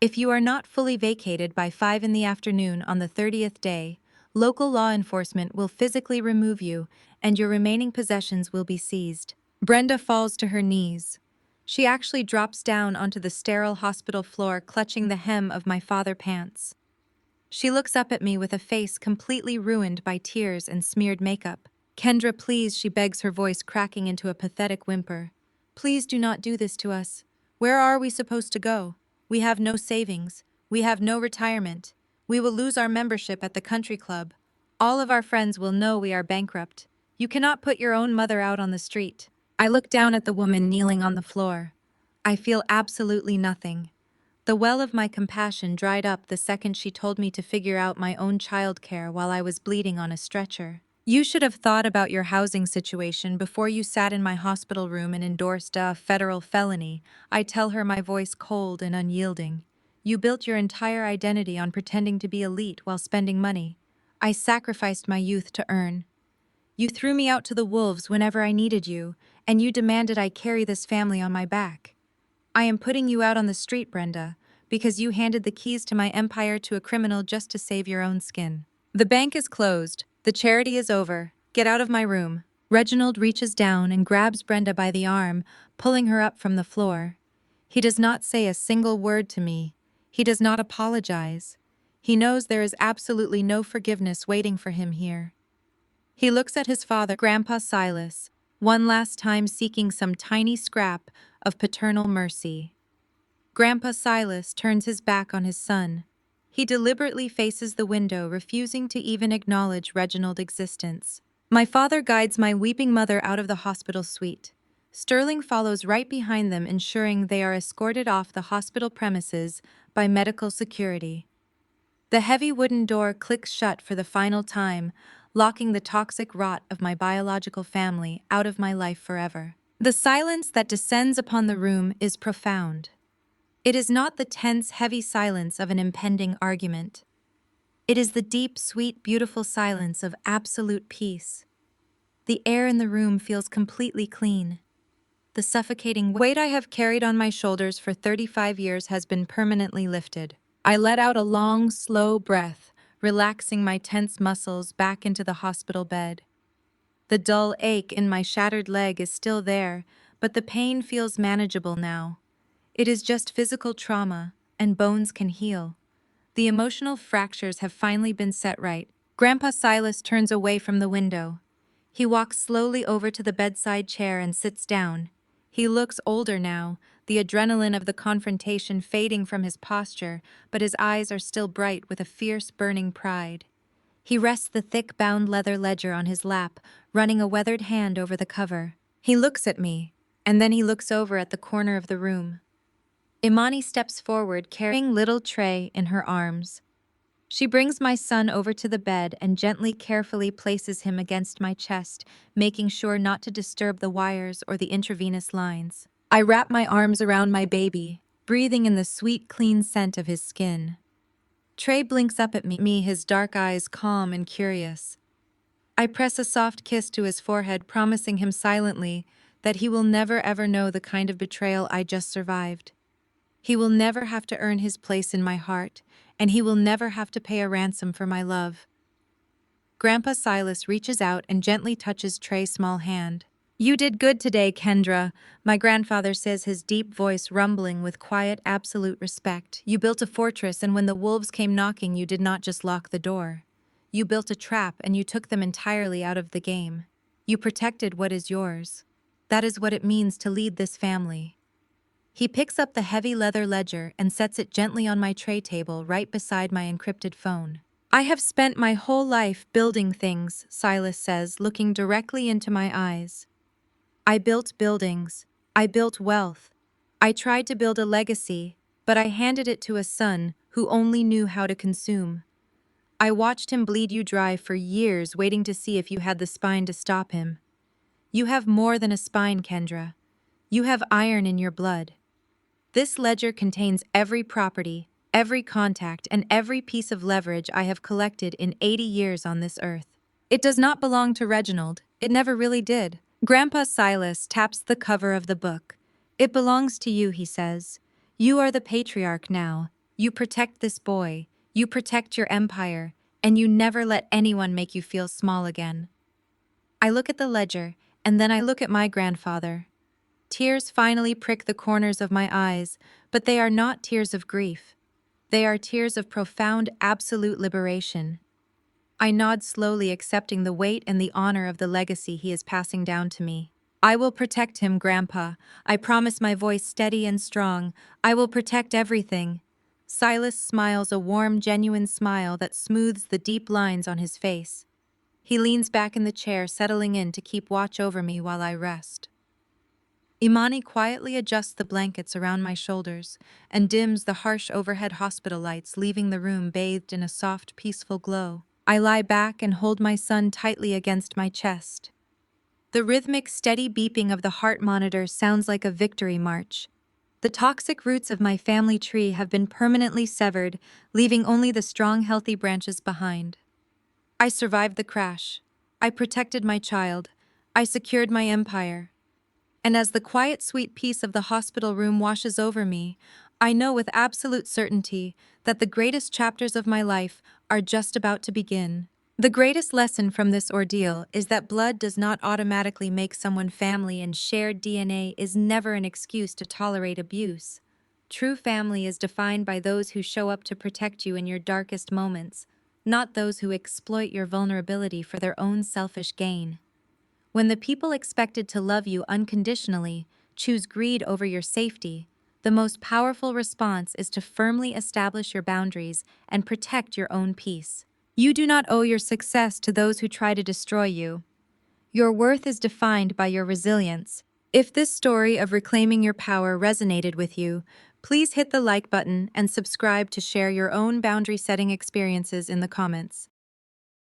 If you are not fully vacated by 5 in the afternoon on the 30th day, local law enforcement will physically remove you and your remaining possessions will be seized. Brenda falls to her knees. She actually drops down onto the sterile hospital floor, clutching the hem of my father's pants. She looks up at me with a face completely ruined by tears and smeared makeup. Kendra, please, she begs, her voice cracking into a pathetic whimper. Please do not do this to us. Where are we supposed to go? We have no savings. We have no retirement. We will lose our membership at the country club. All of our friends will know we are bankrupt. You cannot put your own mother out on the street. I look down at the woman kneeling on the floor. I feel absolutely nothing. The well of my compassion dried up the second she told me to figure out my own childcare while I was bleeding on a stretcher. You should have thought about your housing situation before you sat in my hospital room and endorsed a federal felony. I tell her, my voice cold and unyielding. You built your entire identity on pretending to be elite while spending money. I sacrificed my youth to earn. You threw me out to the wolves whenever I needed you, and you demanded I carry this family on my back. I am putting you out on the street, Brenda, because you handed the keys to my empire to a criminal just to save your own skin. The bank is closed. The charity is over. Get out of my room. Reginald reaches down and grabs Brenda by the arm, pulling her up from the floor. He does not say a single word to me. He does not apologize. He knows there is absolutely no forgiveness waiting for him here. He looks at his father, Grandpa Silas, one last time seeking some tiny scrap of paternal mercy. Grandpa Silas turns his back on his son. He deliberately faces the window, refusing to even acknowledge Reginald's existence. My father guides my weeping mother out of the hospital suite. Sterling follows right behind them, ensuring they are escorted off the hospital premises by medical security. The heavy wooden door clicks shut for the final time, locking the toxic rot of my biological family out of my life forever. The silence that descends upon the room is profound. It is not the tense, heavy silence of an impending argument. It is the deep, sweet, beautiful silence of absolute peace. The air in the room feels completely clean. The suffocating weight I have carried on my shoulders for 35 years has been permanently lifted. I let out a long, slow breath, relaxing my tense muscles back into the hospital bed. The dull ache in my shattered leg is still there, but the pain feels manageable now. It is just physical trauma, and bones can heal. The emotional fractures have finally been set right. Grandpa Silas turns away from the window. He walks slowly over to the bedside chair and sits down. He looks older now, the adrenaline of the confrontation fading from his posture, but his eyes are still bright with a fierce, burning pride. He rests the thick, bound leather ledger on his lap, running a weathered hand over the cover. He looks at me, and then he looks over at the corner of the room. Imani steps forward, carrying little Trey in her arms. She brings my son over to the bed and gently, carefully places him against my chest, making sure not to disturb the wires or the intravenous lines. I wrap my arms around my baby, breathing in the sweet, clean scent of his skin. Trey blinks up at me, his dark eyes calm and curious. I press a soft kiss to his forehead, promising him silently that he will never ever know the kind of betrayal I just survived. He will never have to earn his place in my heart, and he will never have to pay a ransom for my love. Grandpa Silas reaches out and gently touches Trey's small hand. "You did good today, Kendra," my grandfather says, his deep voice rumbling with quiet, absolute respect. "You built a fortress, and when the wolves came knocking, you did not just lock the door. You built a trap, and you took them entirely out of the game. You protected what is yours. That is what it means to lead this family." He picks up the heavy leather ledger and sets it gently on my tray table right beside my encrypted phone. "I have spent my whole life building things," Silas says, looking directly into my eyes. "I built buildings. I built wealth. I tried to build a legacy, but I handed it to a son who only knew how to consume. I watched him bleed you dry for years, waiting to see if you had the spine to stop him. You have more than a spine, Kendra. You have iron in your blood. This ledger contains every property, every contact, and every piece of leverage I have collected in 80 years on this earth. It does not belong to Reginald. It never really did." Grandpa Silas taps the cover of the book. "It belongs to you," he says. "You are the patriarch now. You protect this boy. You protect your empire, and you never let anyone make you feel small again." I look at the ledger, and then I look at my grandfather. Tears finally prick the corners of my eyes, but they are not tears of grief. They are tears of profound, absolute liberation. I nod slowly, accepting the weight and the honor of the legacy he is passing down to me. "I will protect him, Grandpa. I promise," my voice steady and strong. "I will protect everything." Silas smiles, a warm, genuine smile that smooths the deep lines on his face. He leans back in the chair, settling in to keep watch over me while I rest. Imani quietly adjusts the blankets around my shoulders and dims the harsh overhead hospital lights, leaving the room bathed in a soft, peaceful glow. I lie back and hold my son tightly against my chest. The rhythmic, steady beeping of the heart monitor sounds like a victory march. The toxic roots of my family tree have been permanently severed, leaving only the strong, healthy branches behind. I survived the crash. I protected my child. I secured my empire. And as the quiet, sweet peace of the hospital room washes over me, I know with absolute certainty that the greatest chapters of my life are just about to begin. The greatest lesson from this ordeal is that blood does not automatically make someone family, and shared DNA is never an excuse to tolerate abuse. True family is defined by those who show up to protect you in your darkest moments, not those who exploit your vulnerability for their own selfish gain. When the people expected to love you unconditionally choose greed over your safety, the most powerful response is to firmly establish your boundaries and protect your own peace. You do not owe your success to those who try to destroy you. Your worth is defined by your resilience. If this story of reclaiming your power resonated with you, please hit the like button and subscribe to share your own boundary setting experiences in the comments.